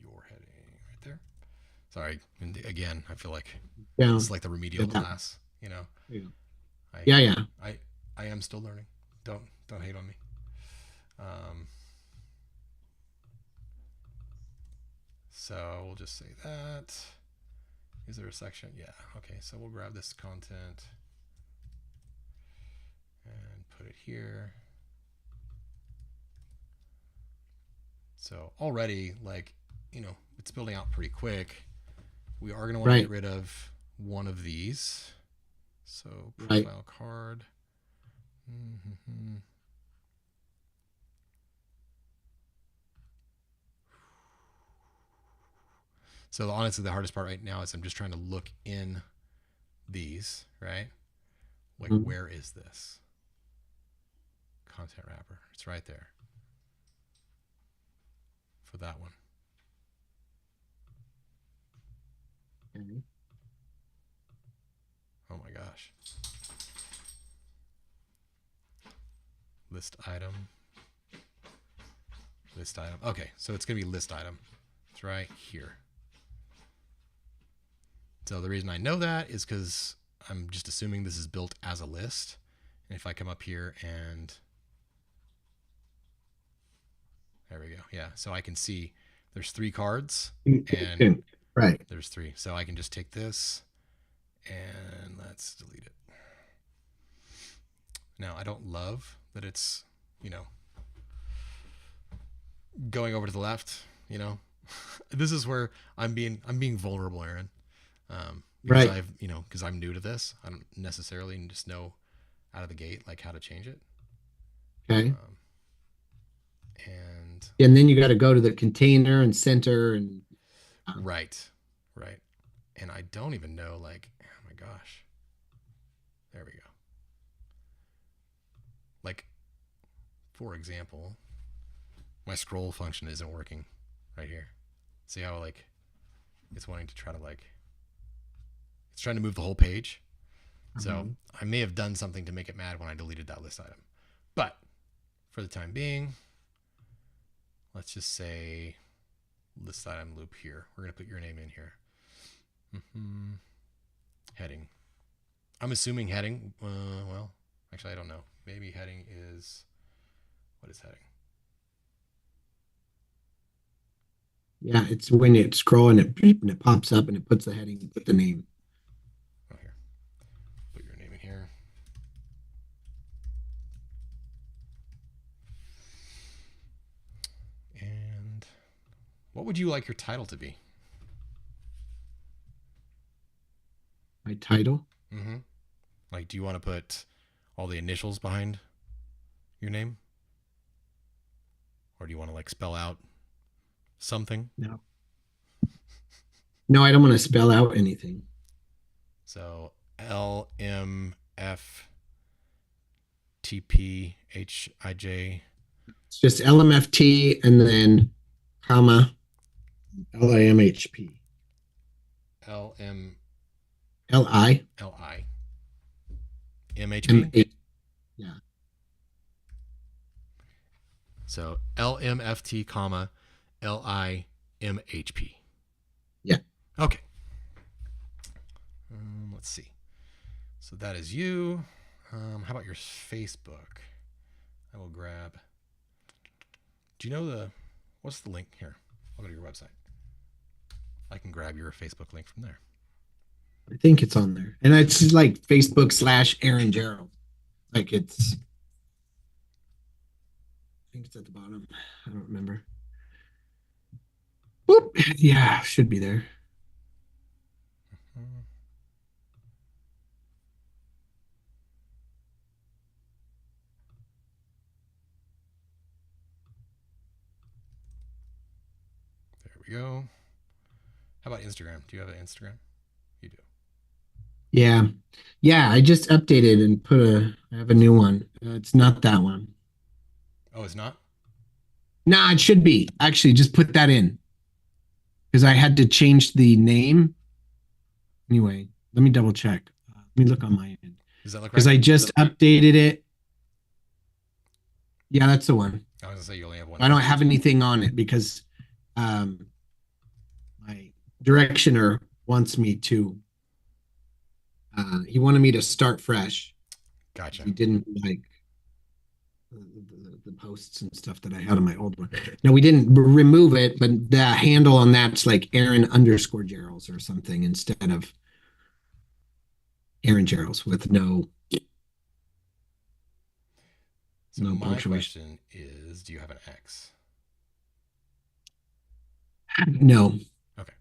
Your heading right there. Sorry. And again, I feel like Yeah. this is like the remedial Yeah. class. Yeah. I, Yeah. I am still learning. Don't hate on me. So we'll just say that. Is there a section? Yeah. Okay. So we'll grab this content and put it here. So already, like, it's building out pretty quick. We are going to want to get rid of one of these. So profile card. Mm-hmm. So honestly, the hardest part right now is I'm just trying to look in these, right? Like, where is this content wrapper? It's right there for that one. Okay. Oh my gosh. List item. List item. Okay, so it's going to be list item. It's right here. So the reason I know that is because I'm just assuming this is built as a list. And if I come up here and there we go. Yeah. So I can see there's 3 cards and there's 3. So I can just take this and let's delete it. Now I don't love that it's, going over to the left, this is where I'm being vulnerable, Aaron. Because because I'm new to this. I don't necessarily just know out of the gate, like how to change it. Okay. And then you got to go to the container and center and right. And I don't even know, like, oh my gosh. There we go. Like, for example, my scroll function isn't working, right here. See how like it's wanting to try to like it's trying to move the whole page. So I may have done something to make it mad when I deleted that list item. But for the time being, let's just say list item loop here. We're going to put your name in here. Heading. I'm assuming heading. Well, actually, I don't know. Maybe heading is. What is heading? Yeah, it's when you scroll and it pops up and it puts the heading, put the name. Oh, here. Put your name in here. And what would you like your title to be? My title? Mm-hmm. Like, do you want to put all the initials behind your name? Or do you want to like spell out something? No. No, I don't want to spell out anything. So LMFTPHIJ. It's just LMFT and then comma LIMHP. LMLI. LI MHP. M8. Yeah. So LMFT, comma LIMHP. Yeah. Okay. Let's see. So that is you. How about your Facebook? I will grab. Do you know what's the link here? I'll go to your website. I can grab your Facebook link from there. I think it's on there. And it's just like Facebook/Aaron Gerald. Like I think it's at the bottom. I don't remember. Whoop. Yeah, should be there. There we go. How about Instagram? Do you have an Instagram? You do. Yeah. Yeah, I just updated and I have a new one. It's not that one. Oh, it's not? Nah, it should be. Actually, just put that in. Because I had to change the name. Anyway, let me double check. Let me look on my end. Does that look right? Because I just updated it. Yeah, that's the one. I was gonna say you only have one. I don't have anything on it because my directioner wants me to. He wanted me to start fresh. Gotcha. He didn't like the posts and stuff that I had on my old one. No, we didn't remove it, but the handle on that's like Aaron_Gerals or something instead of Aaron Gerals with no. So no my question is, do you have an X? No. Okay.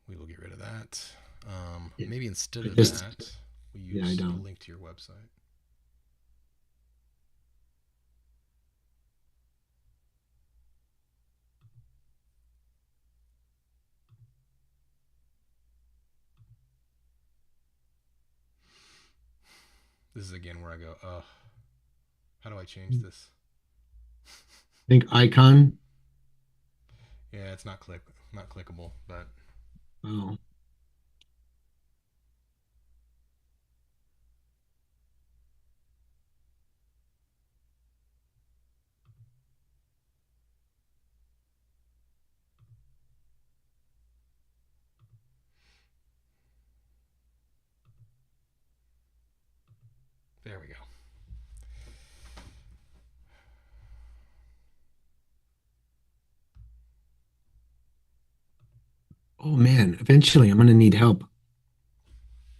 We will get rid of that. Maybe instead of that, we use a link to your website. This is again where I go, how do I change this? I think icon. Yeah, it's not clickable, but. Oh. There we go. Oh man, eventually I'm going to need help.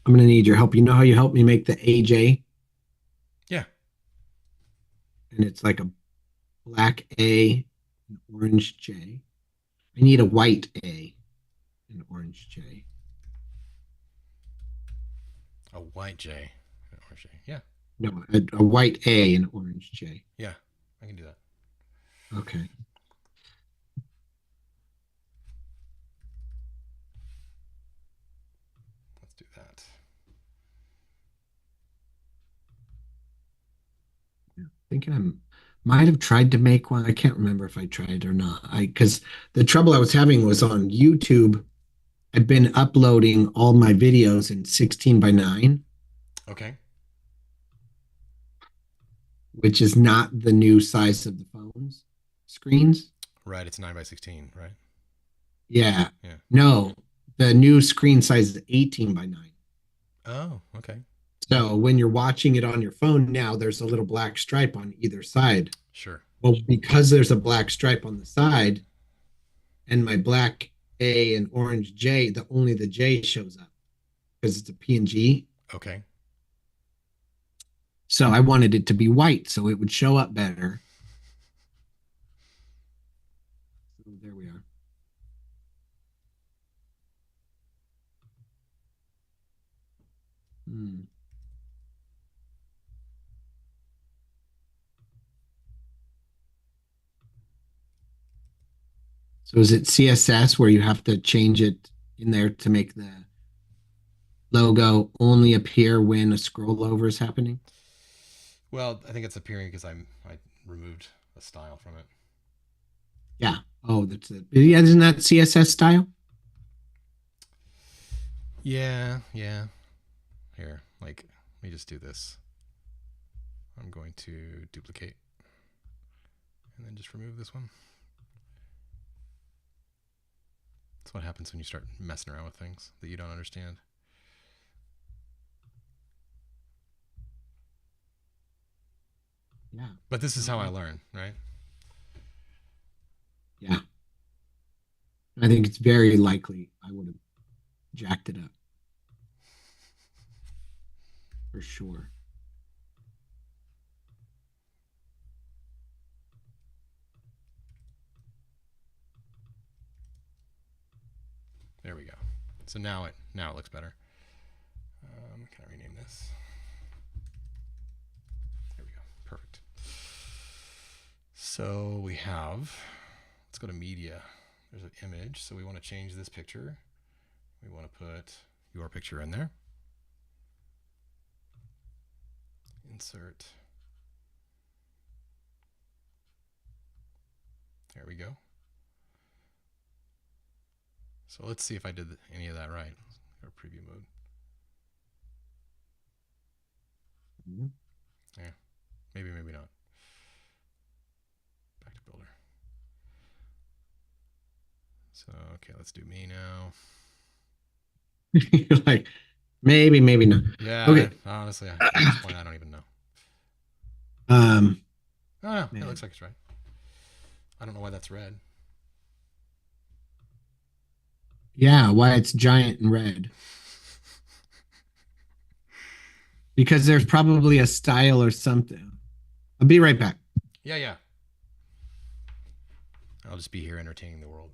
I'm going to need your help. You know how you helped me make the AJ? Yeah. And it's like a black A, an orange J. I need a white A, an orange J. A white J, an orange J. Yeah. No, a white A and orange J. Yeah, I can do that. Okay. Let's do that. Yeah, thinking I'm Might have tried to make one. I can't remember if I tried or not. I because the trouble I was having was on YouTube. I've been uploading all my videos in 16 by 9, Okay. which is not the new size of the phones screens. Right. It's 9 by 16. Right. Yeah. Yeah. No, the new screen size is 18 by 9. Oh. Okay. So when you're watching it on your phone now, there's a little black stripe on either side. Sure. Well, because there's a black stripe on the side and my black A and orange J, the only the J shows up because it's a PNG. Okay. So I wanted it to be white so it would show up better. So there we are. Hmm. So is it CSS where you have to change it in there to make the logo only appear when a scroll over is happening? Well, I think it's appearing because I removed a style from it. Yeah. Oh, that's it. Yeah, isn't that CSS style? Yeah. Yeah. Here, like, let me just do this. I'm going to duplicate and then just remove this one. That's what happens when you start messing around with things that you don't understand. Yeah. But this is how I learn, right? Yeah. I think it's very likely I would have jacked it up for sure. There we go. So now it looks better. Can I rename this? There we go. Perfect. So we have, let's go to media. There's an image. So we want to change this picture. We want to put your picture in there. Insert. There we go. So let's see if I did any of that right. Go to preview mode. Mm-hmm. Yeah, maybe not. Back to builder. So okay, let's do me now. You're like, maybe, maybe not. Yeah, Okay. honestly, at this point, I don't even know. Um, Oh no, it man. looks like it's right. I don't know why that's red. Yeah, why it's giant and red. Because there's probably a style or something. I'll be right back. Yeah, yeah. I'll just be here entertaining the world.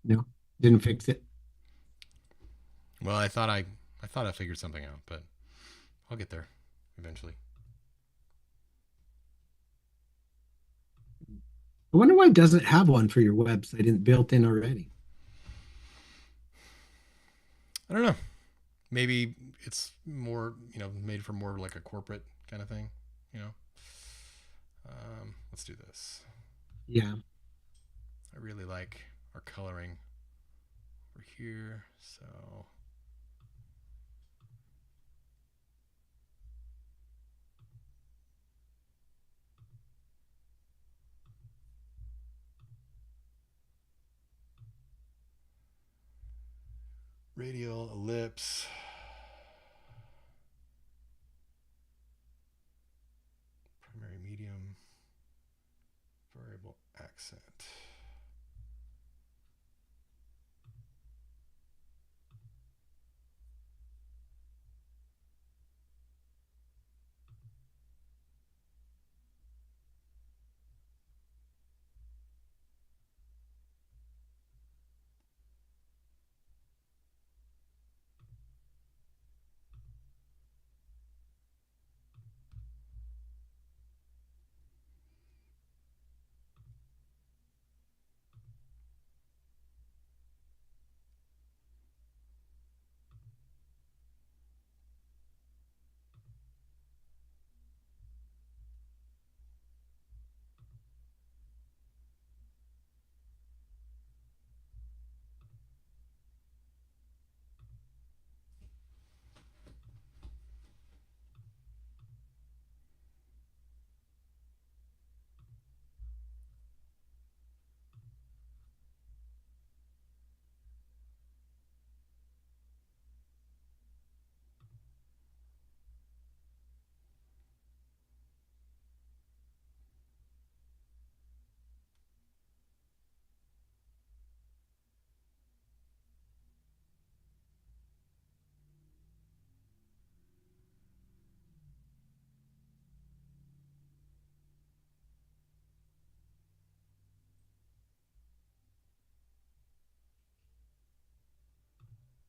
No, didn't fix it. Well, I thought I figured something out, but I'll get there eventually. I wonder why it doesn't have one for your website in built in already. I don't know. Maybe it's more, made for more like a corporate kind of thing. You know. Let's do this. Yeah. I really like our coloring over here. So radial ellipse, primary medium, variable accent.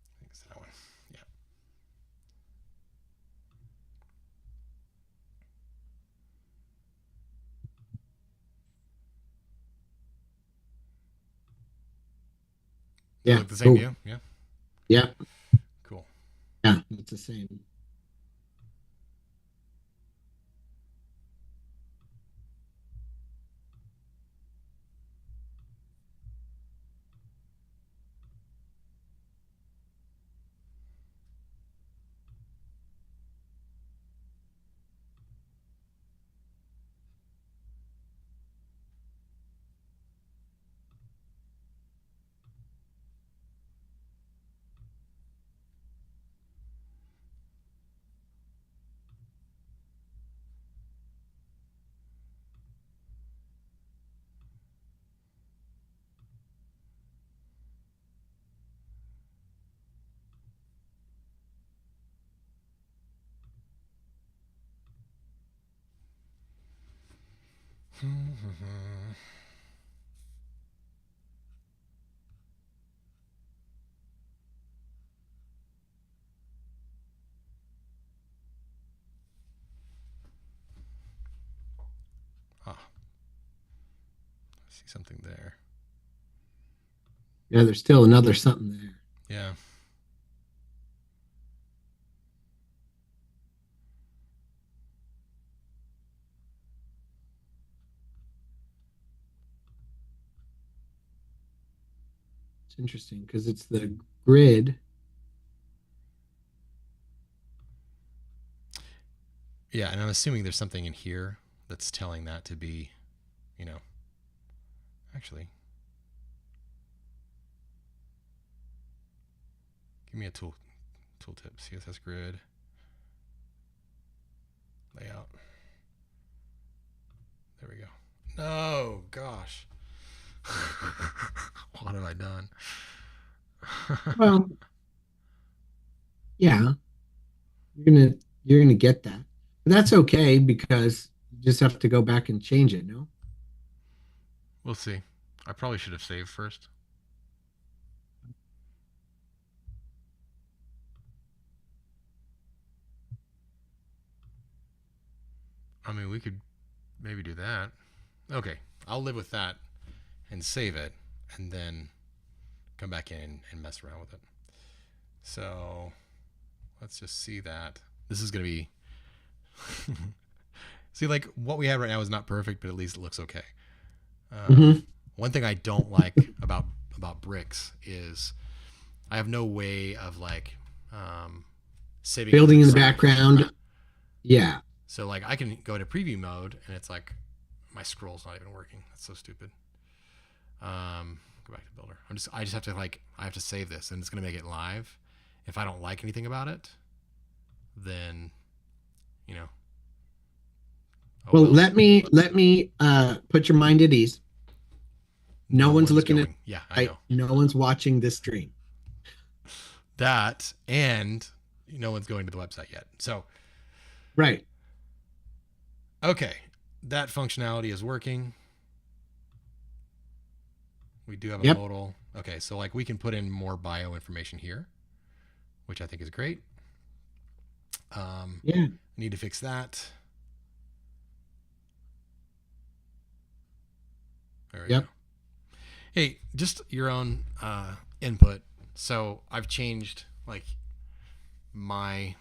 I think it's that one. Yeah. Does it Yeah. look the same to Cool. you? Yeah. Yeah. Cool. Yeah. It's the same. Ah, I see something there. Yeah. There's still another something there. Yeah. It's interesting because it's the grid. Yeah, and I'm assuming there's something in here that's telling that to be, you know, actually, give me a tooltip. CSS grid layout. There we go. No, gosh. What have I done? Well, yeah, you're gonna get that. But that's okay because you just have to go back and change it, no? We'll see. I probably should have saved first. I mean, we could maybe do that. Okay, I'll live with that and save it, and then come back in and mess around with it. So let's just see that. This is going to be. See, like what we have right now is not perfect, but at least it looks okay. Hmm. One thing I don't like about bricks is I have no way of like saving it Building in the as a save. background. Yeah. So like I can go into preview mode and it's like my scroll's not even working. That's so stupid. Go back to builder. I just have to like I have to save this and it's gonna make it live. If I don't like anything about it, then you know. Oh Well, well. let me put your mind at ease. No No one's one's looking at going. Yeah, I right. know No one's watching this stream. that, and no one's going to the website yet. So Right. okay, that functionality is working. We do have a Yep. modal. Okay, so like we can put in more bio information here, which I think is great. Yeah. Need to fix that. There we Yep. go. Hey, just your own input. So I've changed like my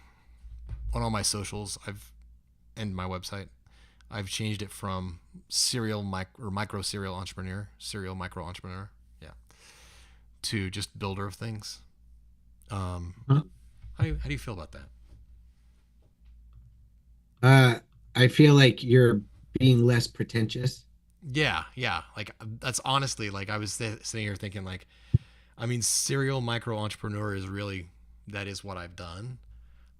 on all my socials. I've and my website. I've changed it from micro serial micro entrepreneur, yeah, to just builder of things. Huh? How do you feel about that? I feel like you're being less pretentious. Yeah, yeah. Like that's honestly like I was sitting here thinking like, I mean, serial micro entrepreneur is really that is what I've done,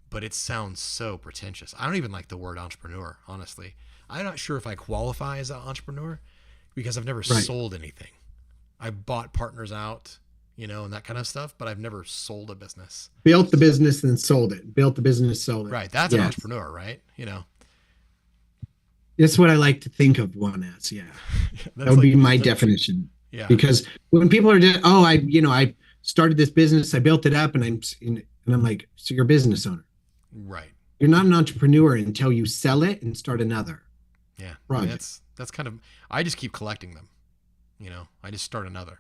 but it sounds so pretentious. I don't even like the word entrepreneur, honestly. I'm not sure if I qualify as an entrepreneur because I've never Right. sold anything. I bought partners out, and that kind of stuff, but I've never sold a business. Built the business and sold it. Built the business, sold it. Right. That's an Yes. entrepreneur, right? That's what I like to think of one as. Yeah. That That's would like, be my definition. yeah, Because when people are just, oh, I started this business, I built it up, and I'm like, so you're a business owner. right. You're not an entrepreneur until you sell it and start another Yeah. I mean, project. that's kind of, I just keep collecting them, I just start another.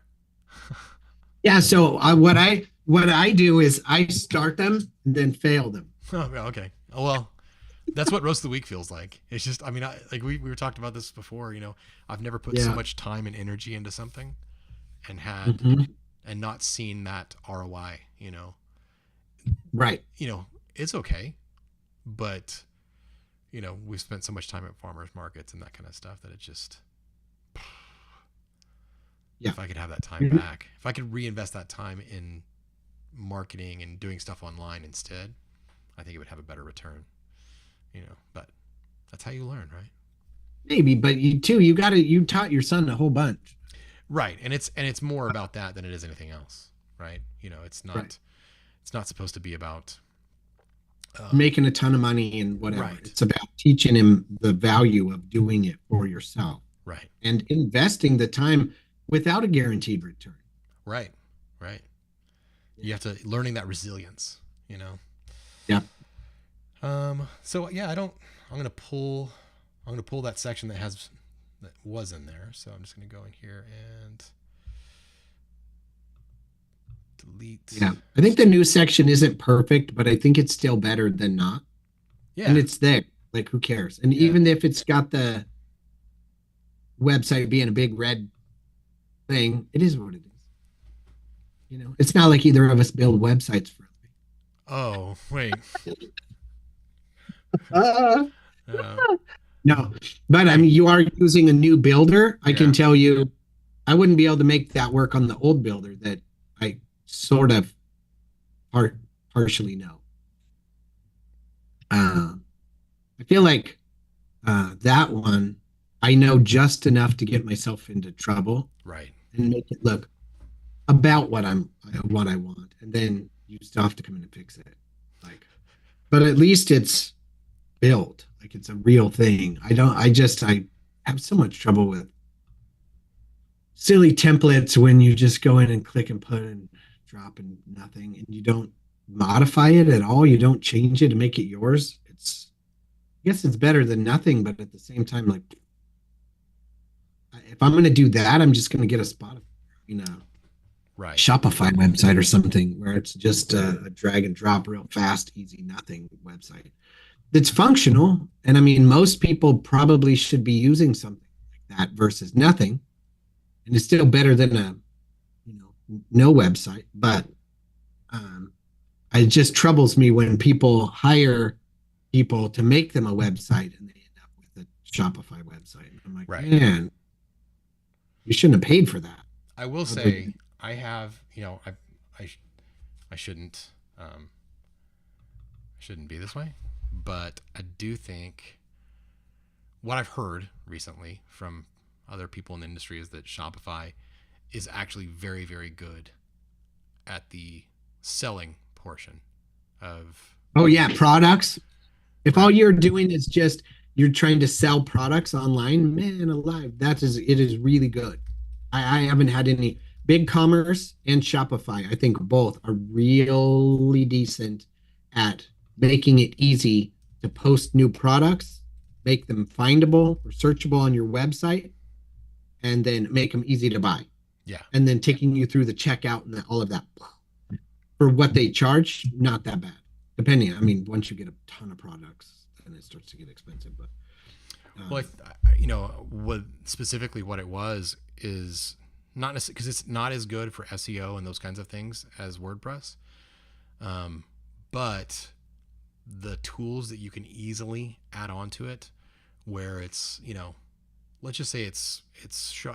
Yeah. So what I do is I start them and then fail them. Oh, yeah, okay. Oh, well, that's what roast of the week feels like. It's just, I mean, like we were talked about this before, I've never put so Yeah. much time and energy into something and Mhm. not seen that ROI, Right. it's okay, but we've spent so much time at farmers markets and that kind of stuff that it just, Yeah. if I could have that time Mhm. back, if I could reinvest that time in marketing and doing stuff online instead, I think it would have a better return, but that's how you learn, right? Maybe, but you taught your son a whole bunch. Right. And it's more about that than it is anything else, right? It's Right. not it's not supposed to be about Making a ton of money and whatever. right. It's about teaching him the value of doing it for yourself Right. and investing the time without a guaranteed return. Right. Right. You have to learning that resilience. Yeah. So yeah, I'm gonna pull that section that was in there. So I'm just gonna go in here and delete. Yeah. I think the new section isn't perfect, but I think it's still better than not. Yeah. And it's there. Like, who cares? And Yeah. even if it's got the website being a big red thing, it is what it is. It's not like either of us build websites for a Oh, wait. living. Uh, No, but I mean, you are using a new builder. I Yeah. can tell you, I wouldn't be able to make that work on the old builder that I sort of partially know. I feel like that one, I know just enough to get myself into trouble right. and make it look about what I want, and then you still have to come in and fix it. Like, but at least it's built, like it's a real thing. I have so much trouble with silly templates when you just go in and click and put and drop and nothing, and you don't modify it at all. You don't change it to make it yours. guess it's better than nothing, but at the same time, like if I'm going to do that, I'm just going to get a Spotify, you know, Right. Shopify website or something where it's just a drag and drop, real fast, easy, nothing website. It's functional, and I mean, most people probably should be using something like that versus nothing, and it's still better than a, you know, no website. But um, it just troubles me when people hire people to make them a website and they end up with a Shopify website. And I'm like, Right. man, you shouldn't have paid for that. I will Other say than, I have, I, I shouldn't, shouldn't be this way, but I do think what I've heard recently from other people in the industry is that Shopify is actually very, very good at the selling portion of oh the yeah, products. If all right. you're doing is just you're trying to sell products online, man alive, that is it is really good. I haven't had any big commerce and Shopify. I think both are really decent at making it easy to post new products, make them findable or searchable on your website, and then make them easy to buy. Yeah. And then taking you through the checkout and all of that. For what they charge, not that bad. Depending, I mean, once you get a ton of products, then it starts to get expensive. But Well, um, what specifically what it was is not necessarily because it's not as good for SEO and those kinds of things as WordPress. But the tools that you can easily add on to it, where it's, let's just say it's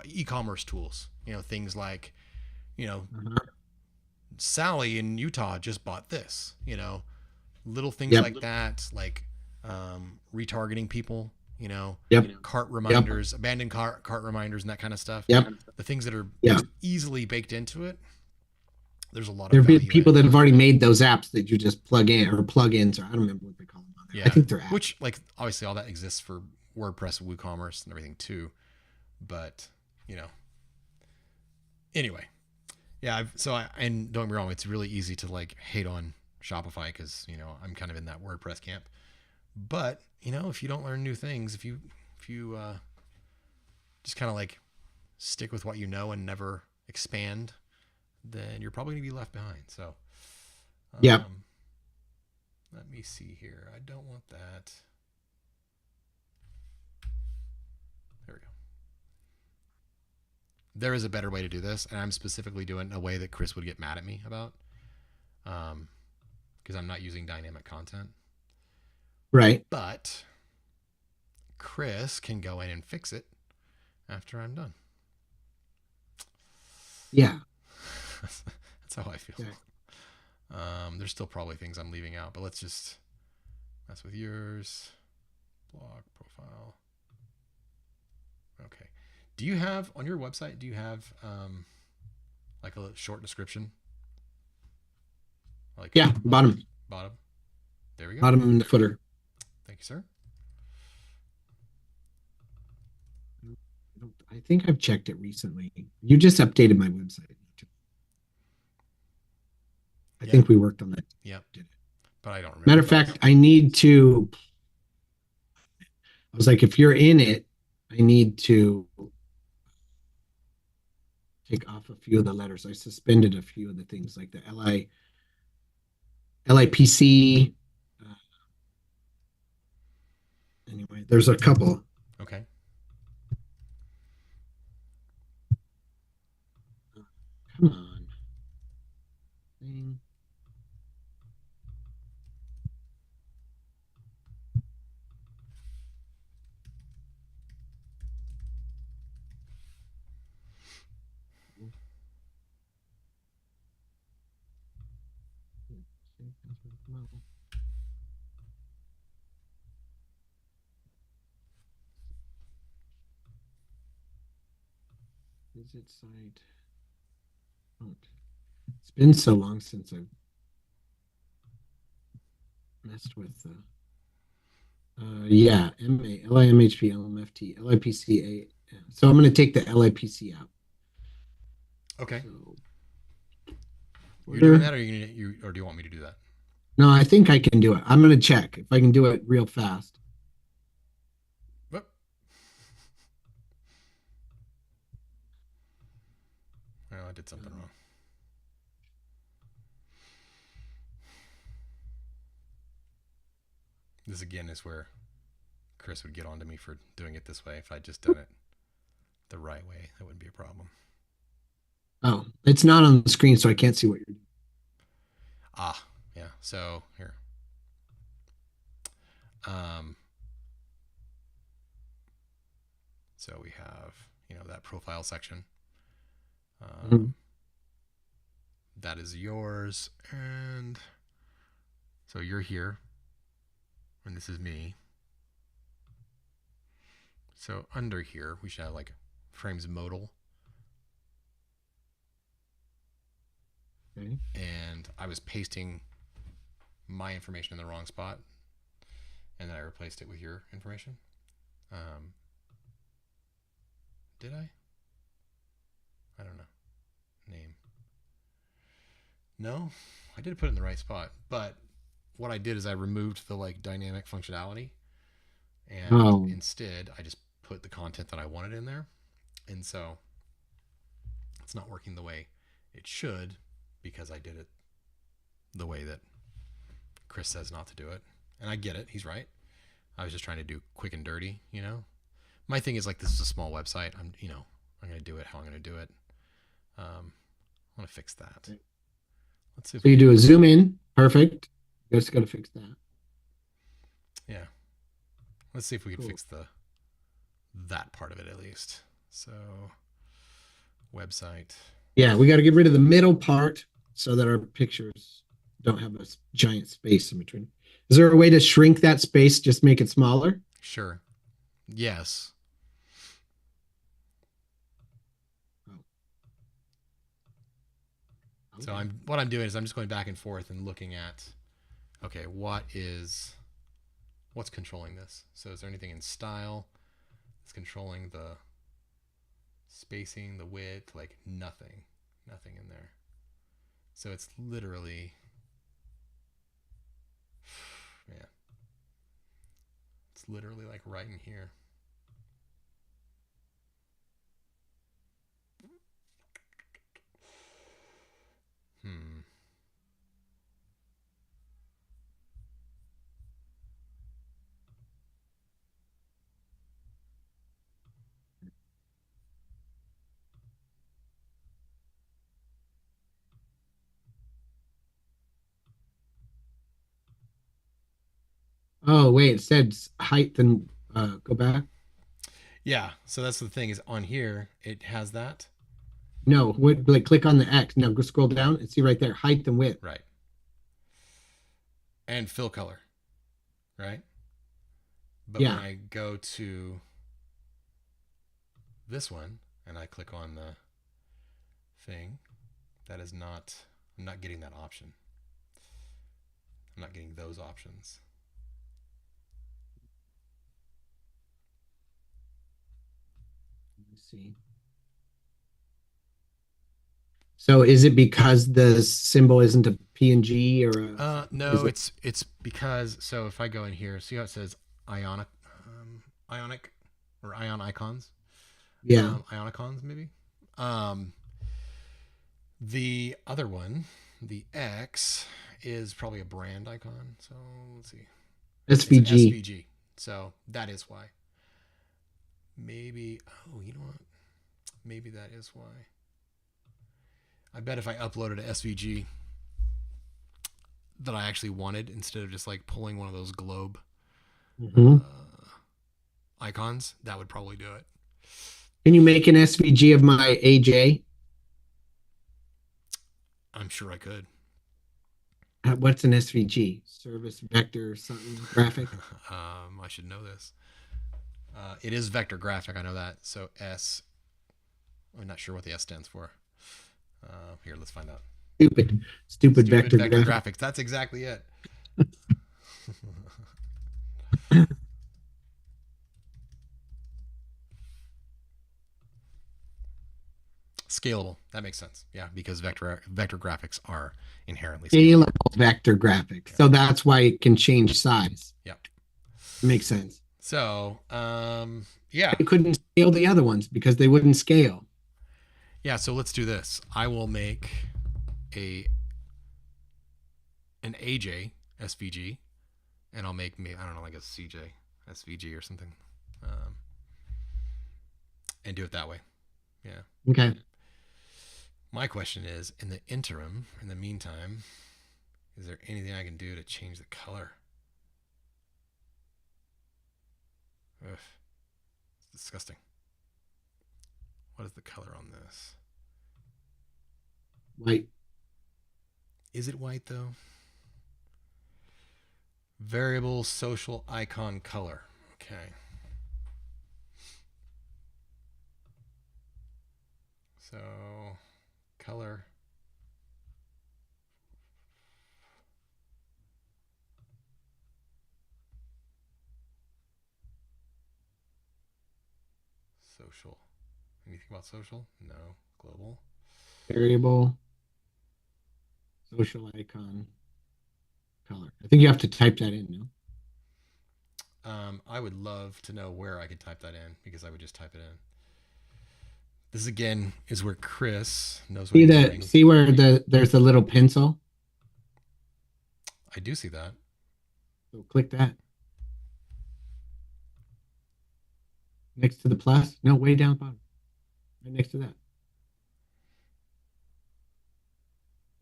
e-commerce tools, things like, you know, uh-huh. Sally in Utah just bought this, little things Yep, like that, like retargeting people, yep, cart yep, reminders, abandoned cart reminders, and that kind of stuff. yep, The things that are yeah. easily baked into it, there's a lot of There'd be value in people it. that have already made those apps that you just plug in or plugins, or I don't remember what they call them on there. I Yeah, think they're apps. which like obviously all that exists for WordPress, WooCommerce, and everything too. But you know, anyway, yeah. And don't get me wrong, it's really easy to like hate on Shopify because I'm kind of in that WordPress camp. But if you don't learn new things, if you just kind of like stick with what you know and never expand, then you're probably gonna be left behind. So, Yep. um, let me see here. I don't want that. There we go. There is a better way to do this, and I'm specifically doing it in a way that Chris would get mad at me about, because I'm not using dynamic content. Right. But Chris can go in and fix it after I'm done. Yeah. That's how I feel. Yeah. There's still probably things I'm leaving out, but let's just mess with yours. Blog profile. Okay. Do you have on your website? Do you have like a short description? Like Yeah. like Bottom, bottom. There we go. bottom and the footer. Thank you, sir. I think I've checked it recently. You just updated my website. I Yeah. think we worked on that. Yep. But I don't remember. Matter of fact, I need to. I was like, if you're in it, I need to take off a few of the letters. I suspended a few of the things like the LIPC. Uh, anyway, there's a couple. Okay. Come on. Thing. Visit site. Oh, it's been so long since I've messed with the. Yeah, MA, LIMHP, LMFT, LIPCA. So I'm going to take the LIPC out. Okay. So, You're doing that, or or do you want me to do that? no, I think I can do it. I'm going to check if I can do it real fast. I did something wrong. This again is where Chris would get onto me for doing it this way. If I'd just done it the right way, that wouldn't be a problem. Oh, it's not on the screen, so I can't see what you're doing. Ah, yeah. So here. Um, so we have, that profile section. That is yours. And so you're here. And this is me. So under here, we should have like frames modal. Okay. And I was pasting my information in the wrong spot. And then I replaced it with your information. Did I? I don't know. Name. No, I did put it in the right spot. But what I did is I removed the like dynamic functionality. And instead, I just put the content that I wanted in there. And so it's not working the way it should because I did it the way that Chris says not to do it. And I get it. He's right. I was just trying to do quick and dirty, My thing is like, this is a small website. I'm going to do it how I'm going to do it. I want to fix that. Let's see. So you do a zoom in. Perfect. You just got to fix that. Yeah. Let's see if we can fix that part of it at least. So website. Yeah, we got to get rid of the middle part so that our pictures don't have a giant space in between. Is there a way to shrink that space, just make it smaller? Sure. Yes. Oh. Okay. So what I'm doing is I'm just going back and forth and looking at, okay, what's controlling this? So is there anything in style that's controlling the spacing, the width? Like nothing in there. So it's literally, man, it's literally like right in here. Oh, wait, it said height and go back. Yeah, so that's the thing is on here, it has that. No, like click on the X. Now go scroll down and see right there, height and width. Right. And fill color, right? But yeah. when I go to this one and I click on the thing, that is not, I'm not getting that option. I'm not getting those options. Let me see. So is it because the symbol isn't a PNG or a? No, it's because, so if I go in here, see how it says ionic or ion icons? Yeah. Ionicons maybe. The other one, the X, is probably a brand icon. So let's see. SVG. It's SVG. So that is why. Maybe, oh, you know what? Maybe that is why. I bet if I uploaded a SVG that I actually wanted, instead of just like pulling one of those globe icons, that would probably do it. Can you make an SVG of my AJ? I'm sure I could. What's an SVG? Service vector something graphic? I should know this. It is vector graphic. I know that. So I'm not sure what the S stands for. Here, let's find out. Stupid vector graphics. That's exactly it. Scalable. That makes sense. Yeah, because vector graphics are inherently scalable vector graphics. Yeah. So that's why it can change size. Yeah. Makes sense. So, yeah. You couldn't scale the other ones because they wouldn't scale. Yeah, so let's do this. I will make a an AJ SVG, and I'll make me, I don't know, like a CJ SVG or something, um, and do it that way. Yeah. Okay. My question is, in the interim, in the meantime, is there anything I can do to change the color? Ugh, it's disgusting. What is the color on this? White. Is it white though? Variable social icon color. Okay. So, color. Social. Anything about social? No. Global. Variable. Social icon. Color. I think you have to type that in, no? I would love to know where I could type that in because I would just type it in. This again is where Chris knows what See he's the doing. see where there's a little pencil? I do see that. So click that. Next to the plus? No, way down bottom. Right next to that.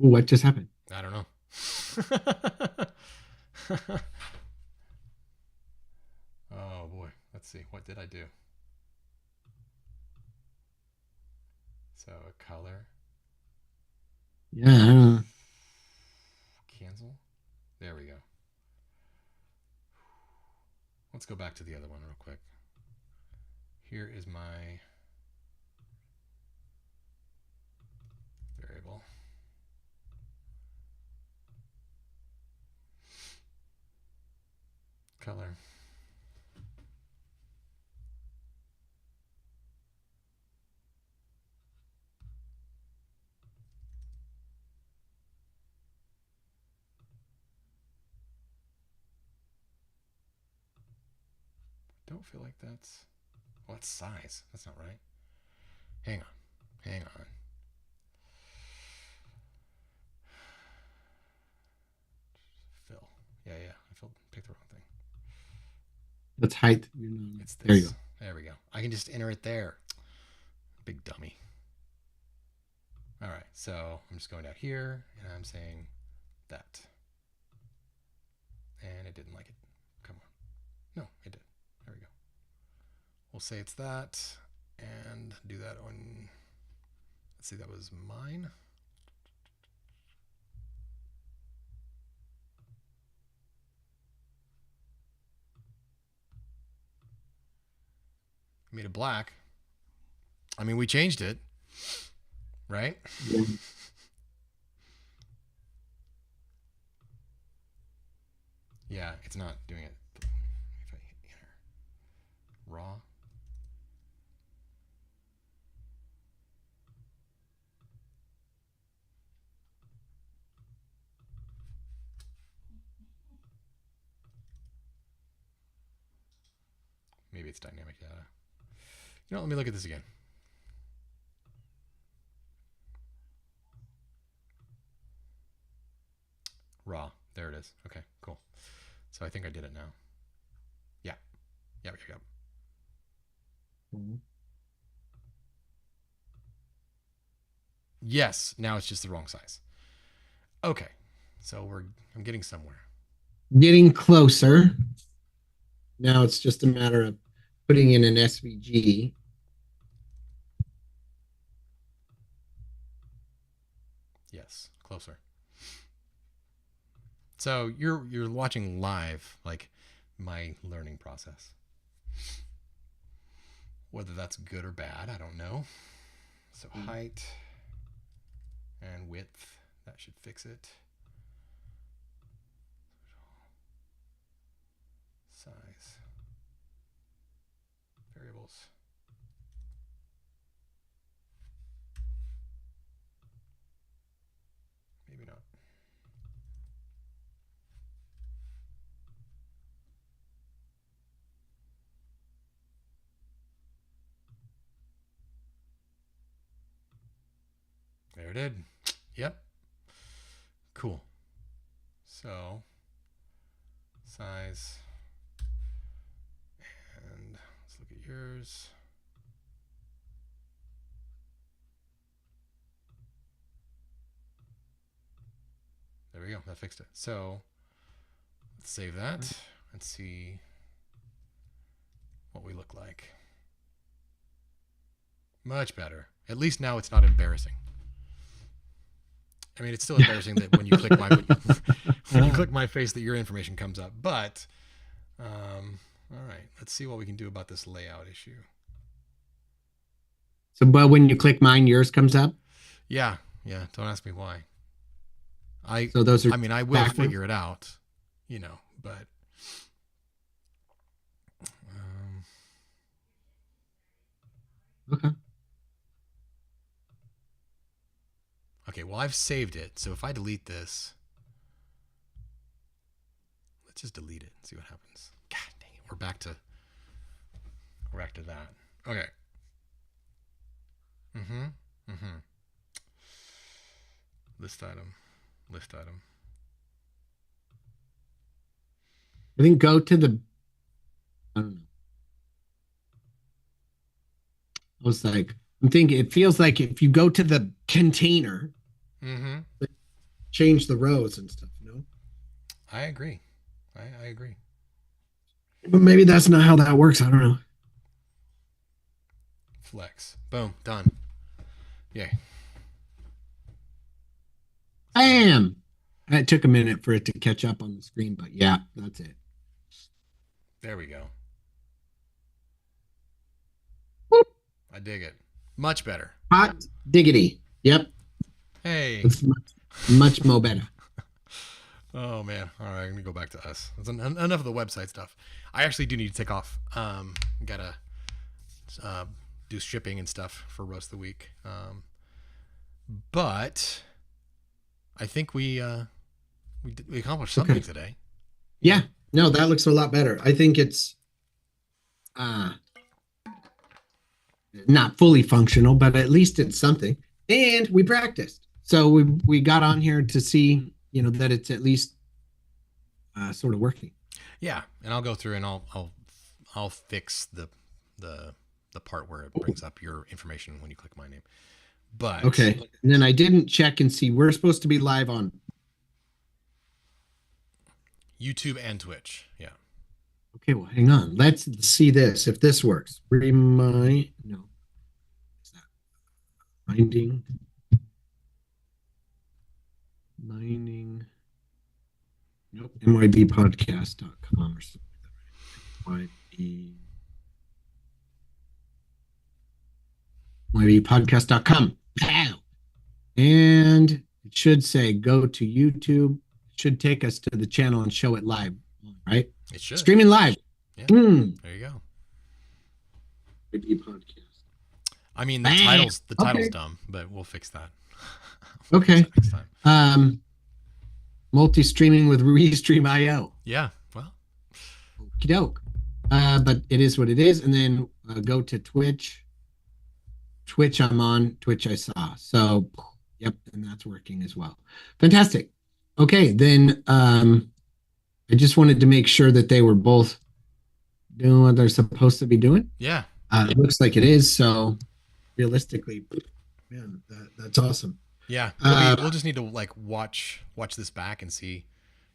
Ooh, what just happened? I don't know. Oh boy. Let's see. What did I do? So a color. Yeah, I don't know. Cancel. There we go. Let's go back to the other one real quick. Here is my variable. Color. Don't feel like that's, well, that's size. That's not right. Hang on. Hang on. Fill. Yeah, yeah. Picked the wrong thing. That's height. It's this. There you go. There we go. I can just enter it there. Big dummy. All right. So I'm just going down here and I'm saying that. And it didn't like it. Come on. No, it did. There we go. We'll say it's that and do that on, let's see, that was mine. Made it black. I mean, we changed it, right? Yeah. Yeah, it's not doing it. If I hit enter. Raw. Maybe it's dynamic data. You know, let me look at this again. Raw. There it is. Okay, cool. So I think I did it now. Yeah. Yep. Mm-hmm. Yes. Now it's just the wrong size. Okay. So I'm getting somewhere. Getting closer. Now it's just a matter of putting in an SVG. Yes. Closer. So you're watching live, like my learning process. Whether that's good or bad, I don't know. So height and width, that should fix it. Size. Variables. Maybe not. There it did. Yep. Cool. So, size. And let's look at yours. There we go. That fixed it. So, let's save that and see what we look like. Much better. At least now it's not embarrassing. I mean, it's still embarrassing that when you click my face that your information comes up. But all right, let's see what we can do about this layout issue. So, but when you click mine, yours comes up. Yeah. Don't ask me why. So those are. I mean, I will figure it out, but. Okay. Okay, well, I've saved it. So if I delete this, let's just delete it and see what happens. God dang it. We're back to that. Okay. List item. I think go to the. I don't know. I was like, I'm thinking it feels like if you go to the container, change the rows and stuff, I agree. I agree. But maybe that's not how that works. I don't know. Flex. Boom. Done. Yay. Bam! It took a minute for it to catch up on the screen, but yeah, that's it. There we go. Whoop. I dig it. Much better. Hot diggity. Yep. Hey. It's much more better. Oh man. All right, I'm gonna go back to us. That's enough of the website stuff. I actually do need to take off. Gotta do shipping and stuff for roast of the week. But I think we accomplished something today. Yeah. No, that looks a lot better. I think it's not fully functional, but at least it's something. And we practiced. So we got on here to see, that it's at least sort of working. Yeah, and I'll go through and I'll fix the part where it brings up your information when you click my name. But okay. And then I didn't check and see we're supposed to be live on YouTube and Twitch. Yeah. Okay, well, hang on. Let's see this. If this works. Mining. Nope. mybpodcast.com or something. mybpodcast.com. And it should say go to YouTube. It should take us to the channel and show it live. Right? It should. Streaming live. Yeah. There you go. Podcast. I mean, the title's dumb, but we'll fix that. Okay. Next time. Multi-streaming with Restream.io. Yeah. Well. Okie doke. But it is what it is. And then go to Twitch. Twitch I'm on. Twitch I saw. So, yep. And that's working as well. Fantastic. Okay. Then I just wanted to make sure that they were both doing what they're supposed to be doing. Yeah. It looks like it is. So realistically, man, that's awesome. Yeah. We'll just need to watch this back and see,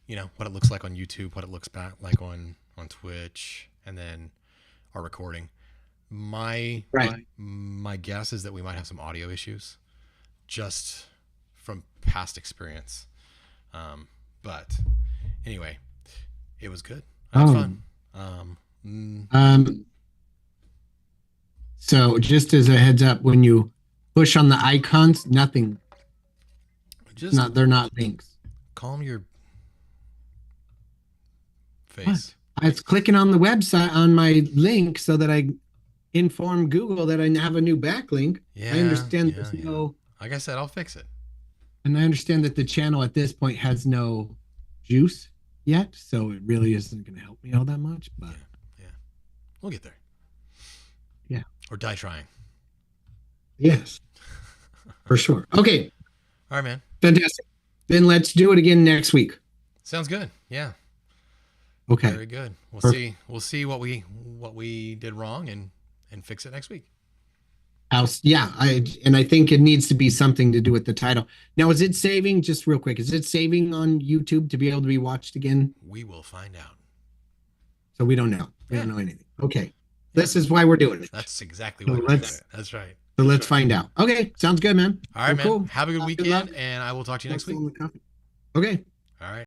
what it looks like on YouTube, what it looks back like on Twitch, and then our recording. My guess is that we might have some audio issues just from past experience. But anyway, it was good. It was fun. So just as a heads up, when you push on the icons, nothing. They're not links. Calm your face. I was clicking on the website on my link so that I inform Google that I have a new backlink. Yeah, I understand there's no. Like I said, I'll fix it. And I understand that the channel at this point has no juice yet, so it really isn't going to help me all that much. But yeah, we'll get there. Yeah. Or die trying. Yes, for sure. Okay. All right, man. Fantastic. Then let's do it again next week. Sounds good. Yeah. Okay. Very good. We'll Perfect. see. We'll see what we did wrong and fix it next week. Yeah, I think it needs to be something to do with the title. Now, is it saving, just real quick, is it saving on YouTube to be able to be watched again? We will find out. So we don't know. We Yeah. don't know anything. Okay. Yeah. This is why we're doing it. That's exactly So why we're doing it. That's right. So let's find out. Okay. Sounds good, man. All right, Well, man. cool. Have a good Good weekend, luck. and I will talk to you next week. Okay. All right.